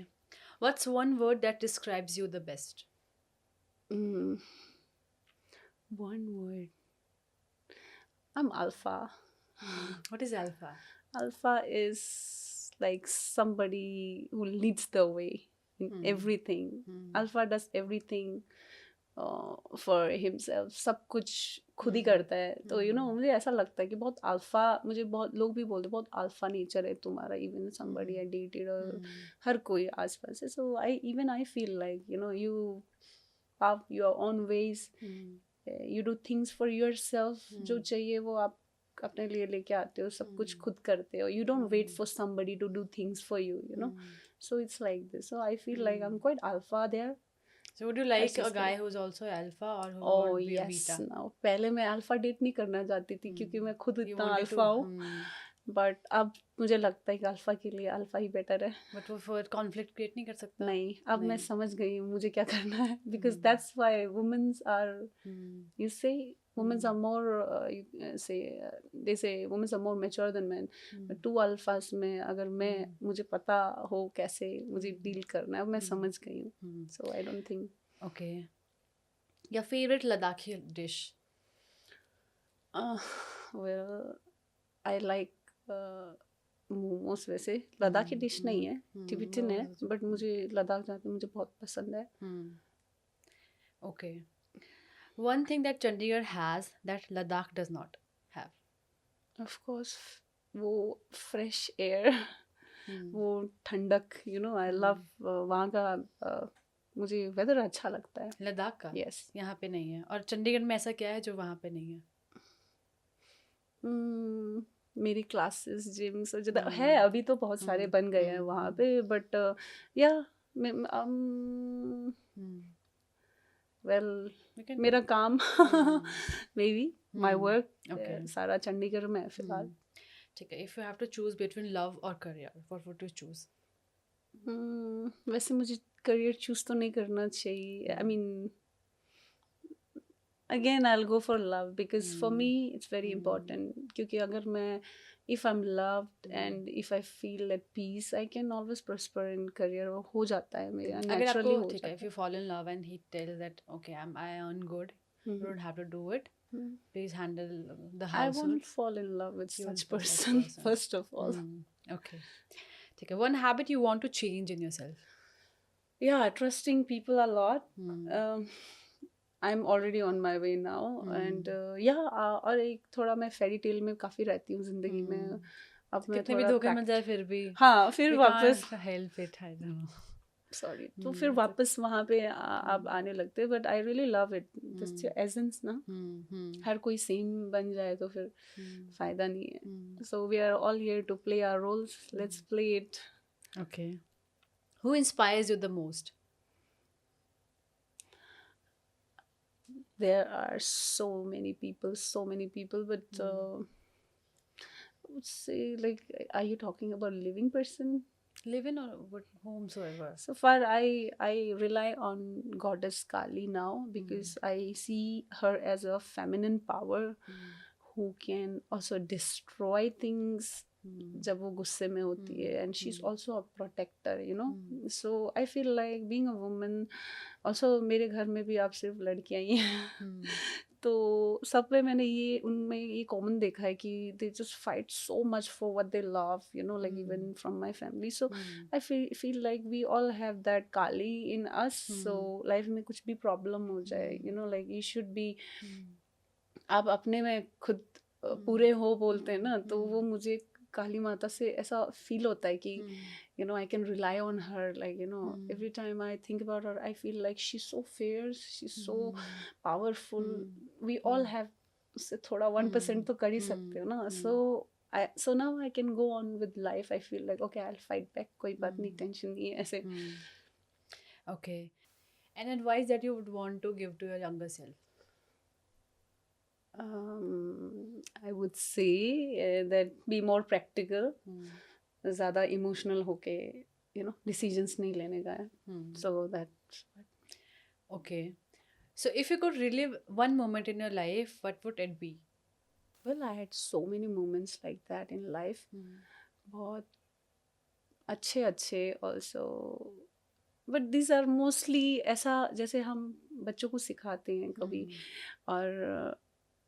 What's one word that describes you the best? One word. I'm alpha. What is alpha? Alpha is like somebody who leads the way in everything. Alpha does everything for himself. सब कुछ खुद ही करता है. तो you know मुझे ऐसा लगता है कि बहुत अल्फा, मुझे बहुत लोग भी बोलते बहुत अल्फा नेचर है तुम्हारा, इवन somebody I dated और हर कोई आसपास है. So I feel like, you know, you have your own ways. You do things for yourself. जो चाहिए वो आप अपने लिए लेके आते हो, सब कुछ खुद करते हो. You don't wait for somebody to do things for you, you know. So it's like this. So I feel like I'm quite alpha there. So would you like a guy who's also alpha or who Oh would be a yes, beta? now पहले मैं alpha date नहीं करना चाहती थी क्योंकि मैं खुद You इतना wanted अल्फा to, हूँ, बट अब मुझे लगता है कि अल्फा के लिए अल्फा ही बेटर है. but वो फिर conflict create नहीं कर सकता? नहीं, अब मैं समझ गई हूँ मुझे क्या करना है, because that's why women's are, you say women's are more they say women's are more mature than men. but two alphas में अगर मैं मुझे पता हो कैसे मुझे डील करना है, अब मैं समझ गई हूँ. So I don't think. Okay. Your favorite Ladakhi dish? Well, I like momos. वैसे लद्दाखी डिश नहीं है, टिबेटन है, बट मुझे लद्दाख जाके मुझे बहुत पसंद है. Okay. One thing that Chandigarh has that Ladakh does not have. Of course, वो फ्रेश एयर, वो ठंडक, यू नो. आई लव वहाँ का मुझे वेदर अच्छा लगता है. लद्दाख का? यस. यहाँ पे नहीं है. और चंडीगढ़ में ऐसा क्या है जो वहाँ पे नहीं है? मेरी क्लासेस, जिम्स है, अभी तो बहुत सारे बन गए हैं वहाँ पे, बट या वेल मेरा काम मे बी माई वर्क सारा चंडीगढ़ में है फिलहाल. ठीक है. If you have to choose between love और career, what would you choose? वैसे मुझे करियर चूज तो नहीं करना चाहिए. I mean again I'll go for love because for me it's very important. क्योंकि अगर मैं if I'm loved and if I feel at peace, I can always prosper in career. वो हो जाता है मेरा naturally हो जाता है. If you fall in love and he tells that okay I earn good, you don't have to do it, please handle the household. I won't fall in love with such person first of all. Okay. ठीक है. One habit you want to change in yourself? Yeah, trusting people a lot. I'm already on my way now. And yeah, और एक थोड़ा मैं fairy tale में काफ़ी रहती हूँ ज़िंदगी में. अब मैं कितने भी धोखे मिल जाए फिर भी. हाँ, फिर वापस help it, I don't know. Sorry, तो फिर वापस वहाँ पे आप आने लगते हैं. But I really love it, this essence ना. हर कोई सेम बन जाए तो फिर फायदा नहीं है. So we are all here to play our roles, let's play it. Okay. Who inspires you the most? There are so many people, but I would say, like, are you talking about a living person? Live in or what whomsoever. So far, I rely on goddess Kali now because I see her as a feminine power who can also destroy things जब वो गुस्से में होती है, and she's also a protector, you know. So I feel like being a woman, also मेरे घर में भी आप सिर्फ लड़कियां ही हैं तो सब पे मैंने ये उनमें ये कॉमन देखा है कि they just fight so much for what they love, you know, like even from my family. So I feel like we all have that Kali in us. So life में कुछ भी problem हो जाए, you know, like you should be आप अपने में खुद पूरे हो बोलते हैं ना, तो वो मुझे काली माता से ऐसा फील होता है कि you know I can rely on her, like you know every time I think about her I feel like she's so fierce, she's so powerful. We all have उससे थोड़ा 1% तो कर ही सकते हो ना. So now I can go on with life. I feel like okay, I'll fight back, कोई बात नहीं, टेंशन नहीं है ऐसे. Okay. An advice that you would want to give to your younger self? I would say that be more practical. ज़्यादा emotional होके you know decisions नहीं लेने का है. So that's Okay. So if you could relive one moment in your life, what would it be? well, I had so many moments like that in life. बहुत अच्छे अच्छे also, but these are mostly ऐसा जैसे हम बच्चों को सिखाते हैं कभी, और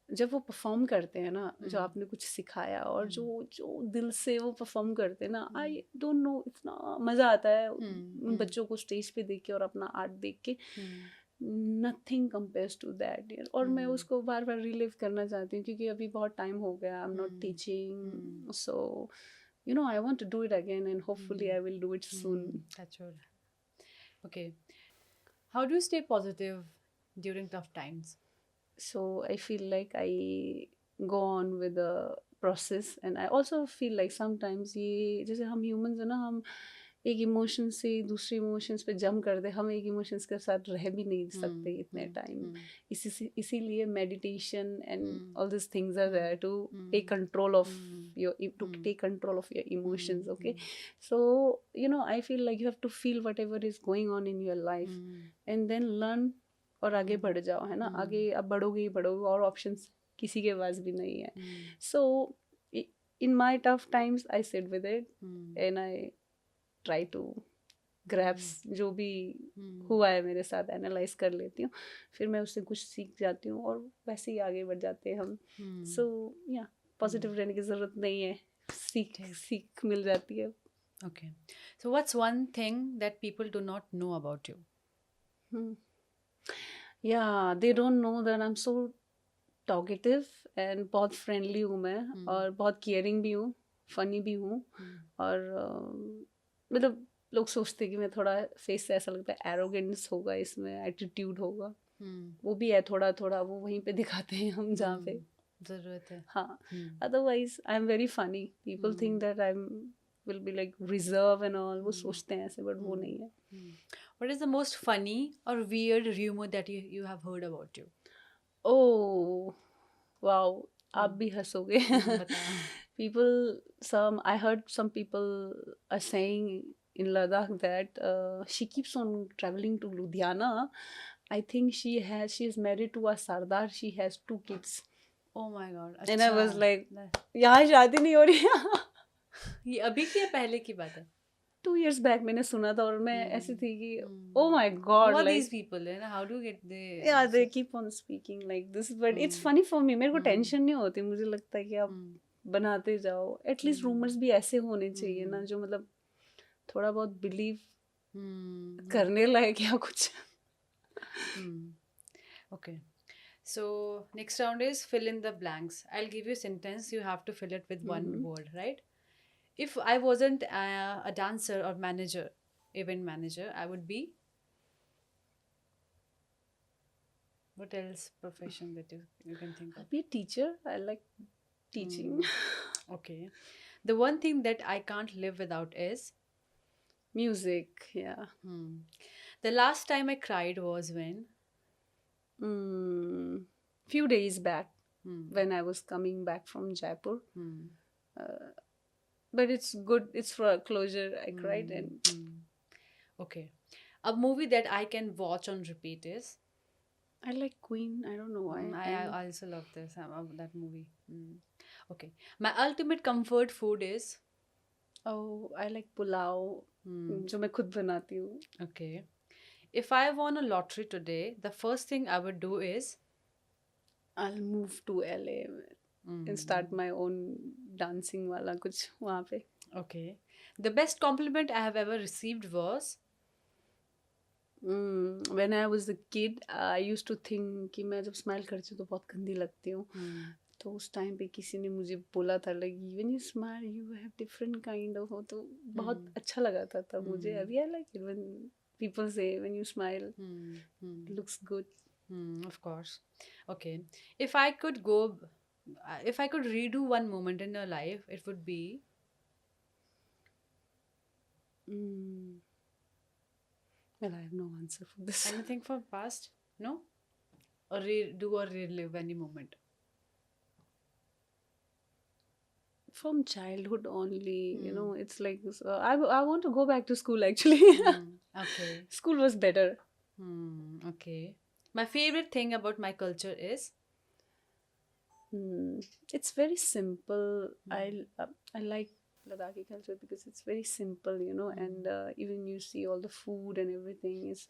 जब वो परफॉर्म करते हैं ना, जो आपने कुछ सिखाया और जो जो दिल से वो परफॉर्म करते हैं ना, आई डोंट नो, इतना मज़ा आता है उन बच्चों को स्टेज पे देख के और अपना आर्ट देख के. Nothing compares to that. और मैं उसको बार बार रिलीव करना चाहती हूँ क्योंकि अभी बहुत टाइम हो गया, I am not teaching. So you know I want to do it again and hopefully I will do it soon. That's good. Okay. How do you stay positive during tough times? So I feel like I go on with the process, and I also feel like sometimes ये जैसे हम humans है ना, हम एक emotion से दूसरे emotions पे जंप कर दे, हम एक इमोशंस के साथ रह भी नहीं सकते इतने टाइम. इसीलिए meditation and all this things are there to take control of your emotions. Okay, so you know I feel like you have to feel whatever is going on in your life and then learn और आगे बढ़ जाओ, है ना. आगे अब बढ़ोगे ही बढ़ोगे, और ऑप्शंस किसी के पास भी नहीं है. So in my tough times I sit with it and I try to grasps जो भी हुआ है मेरे साथ, एनालाइज कर लेती हूँ, फिर मैं उससे कुछ सीख जाती हूँ और वैसे ही आगे बढ़ जाते हैं हम. सो या पॉजिटिव रहने की ज़रूरत नहीं है, सीख मिल जाती है. Okay, so what's one thing that people do not know about you? Yeah they don't know that I am so talkative and बहुत फ्रेंडली हूँ मैं, और बहुत केयरिंग भी हूँ, फनी भी हूँ, और मतलब लोग सोचते हैं कि मैं थोड़ा फेस से ऐसा लगता है एरोगेंस होगा इसमें, एटीट्यूड होगा, वो भी है थोड़ा थोड़ा, वो वहीं पे दिखाते हैं हम जहाँ पे ज़रूरत है. हाँ, otherwise I am very funny. People think that I will be like reserve and all, वो सोचते हैं ऐसे, बट वो नहीं है. What is the most funny or weird rumor that you have heard about you? Oh, wow, आप भी हंसोगे. People, I heard some people are saying in Ladakh that she keeps on traveling to Ludhiana. I think she is married to a Sardar. She has 2 kids. Oh my God. And I was like, यहाँ शादी नहीं हो रही है. ये अभी की या पहले की बात है? 2 years back मैंने सुना था, और मैं ऐसी थी कि oh my God, what like these people है ना, how do you get they? Yeah, they keep on speaking like this, but it's funny for me. मेरे को टेंशन नहीं होती, मुझे लगता है कि आप बनाते जाओ. एटलीस्ट रूमर्स भी ऐसे होने चाहिए ना जो मतलब थोड़ा बहुत बिलीव करने लायक या कुछ. Okay, so next round is fill in the blanks. I'll give you a sentence, you have to fill it with one word, right? If I wasn't a dancer or manager, event manager, I would be. What else profession that you can think of? Be a teacher. I like teaching. Okay. The one thing that I can't live without is music. Yeah. The last time I cried was when? Few days back, when I was coming back from Jaipur. but it's good. It's for closure. I cried, and Okay. A movie that I can watch on repeat is. I like Queen. I don't know why. I also love this that movie. Okay. My ultimate comfort food is. I like pulao, जो मैं खुद बनाती हूँ. Okay. If I won a lottery today, the first thing I would do is. I'll move to LA and start my own dancing वाला कुछ वहाँ पे. Okay. The best compliment I have ever received was. When I was a kid, I used to think कि मैं जब smile करती हूँ तो बहुत गंदी लगती हूँ. तो उस टाइम पे किसी ने मुझे बोला था like when you smile you have different kind of हो, तो बहुत अच्छा लगा था तब मुझे. अभी I like it when people say when you smile it looks good. Of course. Okay. If I could go, if I could redo one moment in your life, it would be. Well, I have no answer for this. Anything from past? No? Or redo or relive any moment? From childhood only, it's like I want to go back to school actually. Okay. School was better. Okay. My favorite thing about my culture is. It's very simple. I like Ladakhi culture because it's very simple, and even you see all the food and everything is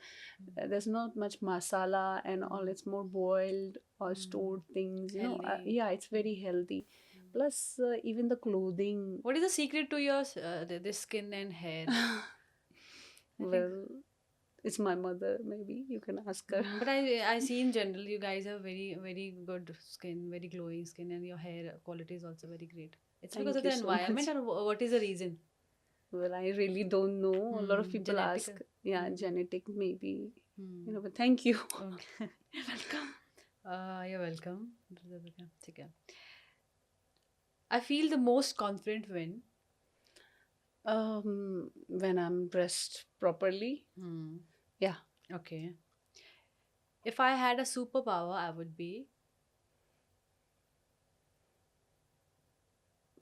there's not much masala and all. It's more boiled or stored things, Healthy. yeah, it's very healthy. Plus even the clothing. What is the secret to your this skin and hair? Well, it's my mother. Maybe you can ask her. But I see in general you guys have very very good skin, very glowing skin, and your hair quality is also very great. It's Thank because of you the so environment, much. or what is the reason? Well, I really don't know. A lot of people Genetic. ask. Yeah, genetic maybe. But thank you. Okay. You're welcome. Okay. I feel the most confident When I'm dressed properly. Yeah. Okay. If I had a superpower, I would be.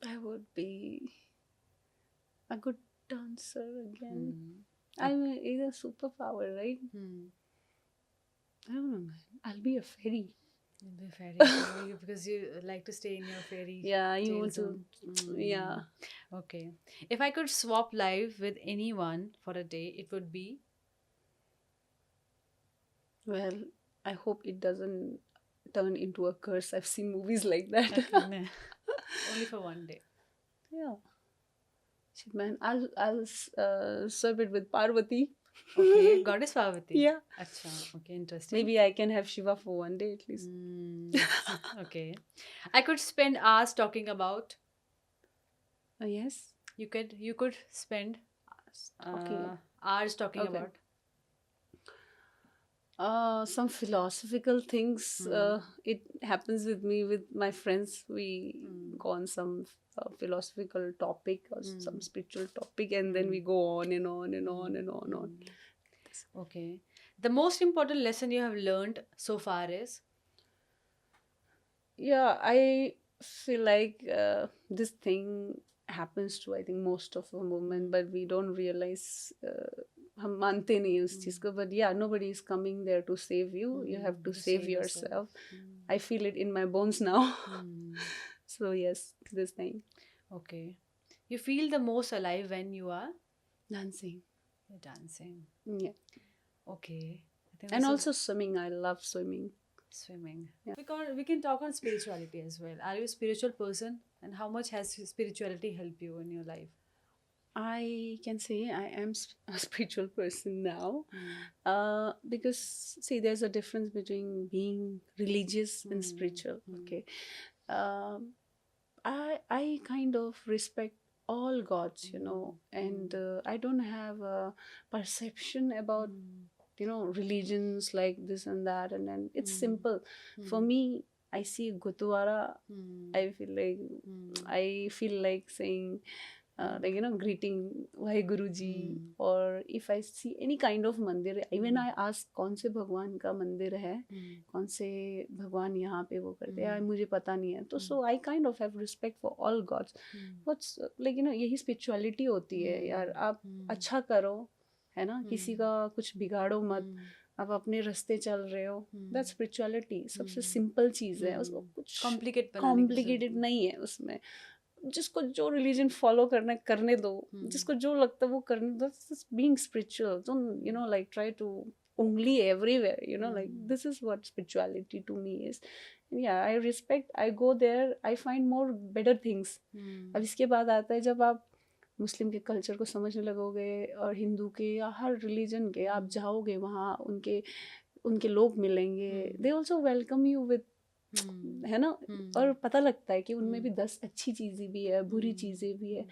I would be a good dancer again. I'm either superpower, right? I don't know, man. I'll be a fairy. You'll be a fairy because you like to stay in your fairy. Yeah, you tale want zone. to. Yeah. Okay. If I could swap life with anyone for a day, it would be. Well, I hope it doesn't turn into a curse. I've seen movies like that. Okay, only for one day. Yeah. Shit, man. I'll serve it with Parvati. Okay, goddess Parvati. Yeah. Acha. Okay, interesting. Maybe I can have Shiva for one day at least. Okay. I could spend hours talking about. Yes. You could spend Okay. hours talking Okay. about. Some philosophical things. It happens with me with my friends. We go on some philosophical topic or some spiritual topic, and then we go on and on and on and on. Okay. The most important lesson you have learned so far is. Yeah, I feel like this thing happens to I think most of the women, but we don't realize. हम मानते नहीं उस चीज को, but yeah, nobody is coming there to save you. You have to save yourself. I feel it in my bones now. So yes, this thing. Okay. You feel the most alive when you are Dancing. You're dancing. Yeah. Okay. And also swimming. I love swimming. Swimming. Yeah. We can talk on spirituality as well. Are you a spiritual person? And how much has spirituality helped you in your life? I can say I am a spiritual person now. Because see, there's a difference between being religious and spiritual. Okay. I kind of respect all gods, and I don't have a perception about religions like this and that, and then it's simple for me. I see Gurdwara, I feel like saying like greeting Wahe Guru जी, और if I see any kind of मंदिर, even I ask कौन से भगवान का मंदिर है, कौन से भगवान यहाँ पे वो करते हैं, मुझे पता नहीं है, तो so I kind of have respect for all gods. What's like यही spirituality होती है यार, आप अच्छा करो, है ना, किसी का कुछ बिगाड़ो मत, आप अपने रास्ते चल रहे हो, दैट्स स्पिरिचुअलिटी. सबसे सिंपल चीज़ है, उसको कुछ कॉम्प्लिकेटेड नहीं है उसमें. जिसको जो रिलीजन फॉलो करना है करने दो, जिसको जो लगता है वो करने दो. Being spiritual, don't like try to only everywhere, like this is what spirituality to me is. And yeah, I respect, I go there, I find more better things. अब इसके बाद आता है जब आप मुस्लिम के कल्चर को समझने लगोगे, और हिंदू के या हर रिलीजन के आप जाओगे वहाँ, उनके लोग मिलेंगे, they also welcome you with, है ना, और पता लगता है कि उनमें भी 10 अच्छी चीज़ें भी है, बुरी चीज़ें भी है.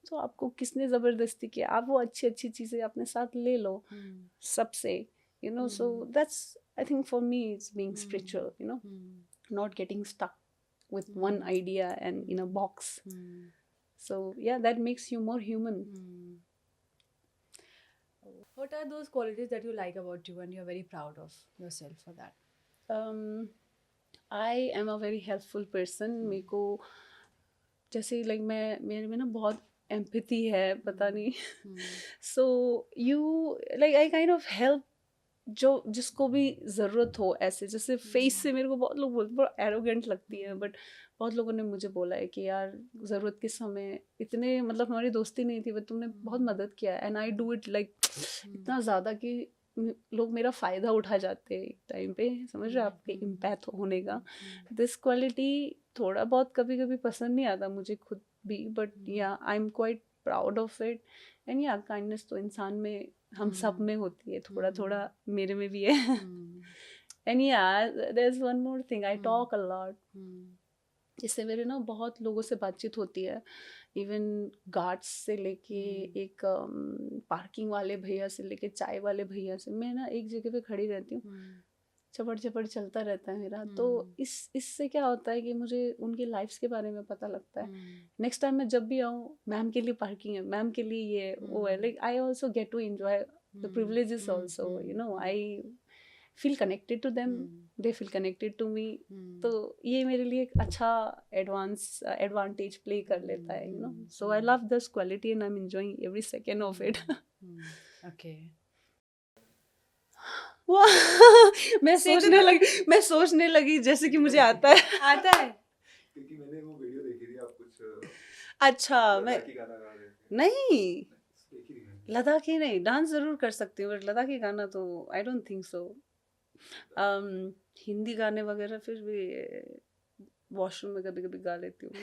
तो आपको किसने ज़बरदस्ती किया, आप वो अच्छी चीज़ें अपने साथ ले लो सबसे, so that's, I think for me it's being spiritual, not getting stuck with one idea and in a box. So yeah, that makes you more human. What are those qualities that you like about you and you're very proud of yourself for that? I am a very helpful person. मेरे को जैसे like मेरे में ना बहुत empathy है, पता नहीं. So you like I kind of help जिसको भी ज़रूरत हो, ऐसे जैसे फेस से मेरे को बहुत लोग बोलते, बहुत एरोगेंट लगती है, बट बहुत लोगों ने मुझे बोला है कि यार ज़रूरत के समय इतने, मतलब हमारी दोस्ती नहीं थी बट तुमने बहुत मदद किया, and I do it like इतना ज़्यादा कि लोग मेरा फ़ायदा उठा जाते हैं एक टाइम पे, समझ रहे आपके इम्पैक्ट होने का. दिस क्वालिटी थोड़ा बहुत कभी कभी पसंद नहीं आता मुझे खुद भी, बट या I am quite proud of it. And या काइंडनेस तो इंसान में, हम सब में होती है, थोड़ा थोड़ा मेरे में भी है. And yeah there is one more thing, I talk a lot. इससे मेरे ना बहुत लोगों से बातचीत होती है, इवन गार्ड्स से लेके एक पार्किंग वाले भैया से लेके चाय वाले भैया से. मैं ना एक जगह पे खड़ी रहती हूँ, चपड़ चलता रहता है मेरा. तो इससे क्या होता है कि मुझे उनकी लाइफ्स के बारे में पता लगता है. नेक्स्ट टाइम मैं जब भी आऊँ, मैम के लिए पार्किंग है, मैम के लिए ये वो है, like I also get to enjoy the privileges also, I feel connected to them, they feel connected to me. तो ये मेरे लिए एक अच्छा एडवांटेज प्ले कर लेता है, so I love this quality and I am enjoying every second of it. Okay. मैं सोचने लगी जैसे कि मुझे आता है क्योंकि मैंने वो वीडियो देखी थी, आप कुछ अच्छा मैं गाना गा रहे थे. नहीं, लद्दाखी नहीं, डांस जरूर कर सकती हूँ, बट लद्दाखी गाना तो I don't think so. Hindi गाने वगैरह फिर भी वॉशरूम में कभी कभी गा लेती हूँ.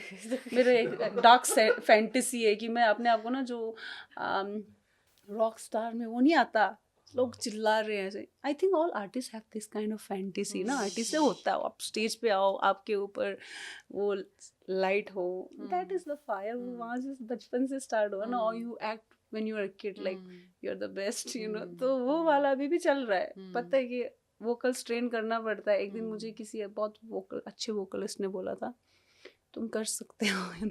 मेरा एक डार्क फैंटेसी है कि मैं अपने आप को ना, जो रॉक स्टार में वो नहीं आता, लोग चिल्ला रहे हैं ऐसे. I think all artist have this kind of fantasy ना. आर्टिस्ट से होता है, आप स्टेज पे आओ, आपके ऊपर वो लाइट हो, दैट इज द फायर. वो वहाँ से बचपन से स्टार्ट हुआ ना, और you act when you are a kid like you are the best, तो वो वाला अभी भी चल रहा है. पता है कि वोकल स्ट्रेन करना पड़ता है. एक दिन मुझे किसी बहुत अच्छे वोकलिस्ट ने बोला था, तुम कर सकते हो,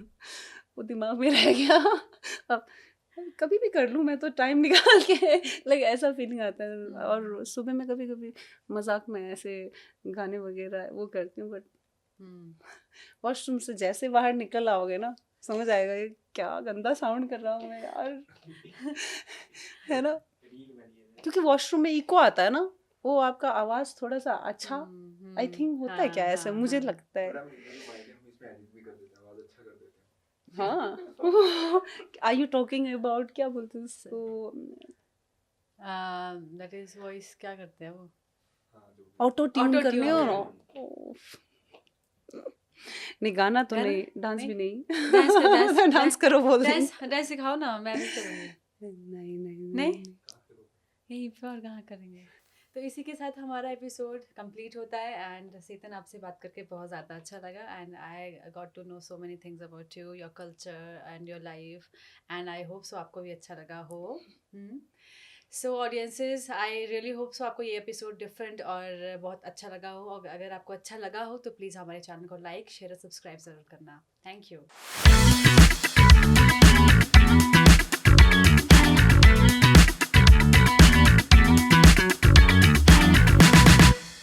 वो दिमाग में रह गया. अब कभी भी कर लूँ मैं तो टाइम निकाल के, लाइक ऐसा फीलिंग आता है. और सुबह में कभी कभी मजाक में ऐसे गाने वगैरह वो करती हूँ, बट वॉशरूम से जैसे बाहर निकल आओगे ना, समझ आएगा ये क्या गंदा साउंड कर रहा हूँ मैं यार. है ना, क्योंकि वॉशरूम में इको आता है ना, वो आपका आवाज थोड़ा सा अच्छा आई थिंक होता है क्या, ऐसे मुझे लगता है. हाँ. आर यू टॉकिंग अबाउट, क्या बोलते हैं उसको, दैट इज वॉइस, क्या करते हैं वो, ऑटो ट्यून करने हो ना. नहीं गाना तो नहीं, डांस भी नहीं. डांस करो बोल रहे हैं. डांस सिखाओ ना, मैं भी करूँगी. नहीं यहीं पे और कहाँ करेंगे. तो इसी के साथ हमारा एपिसोड कंप्लीट होता है. एंड सेतन, आपसे बात करके बहुत ज़्यादा अच्छा लगा. And I got to know so many things about you, your culture and your life. And I hope so आपको भी अच्छा लगा हो. So audiences, I really hope so आपको ये एपिसोड डिफरेंट और बहुत अच्छा लगा हो. और अगर आपको अच्छा लगा हो तो प्लीज़ हमारे चैनल को लाइक, शेयर और सब्सक्राइब ज़रूर करना. Thank you.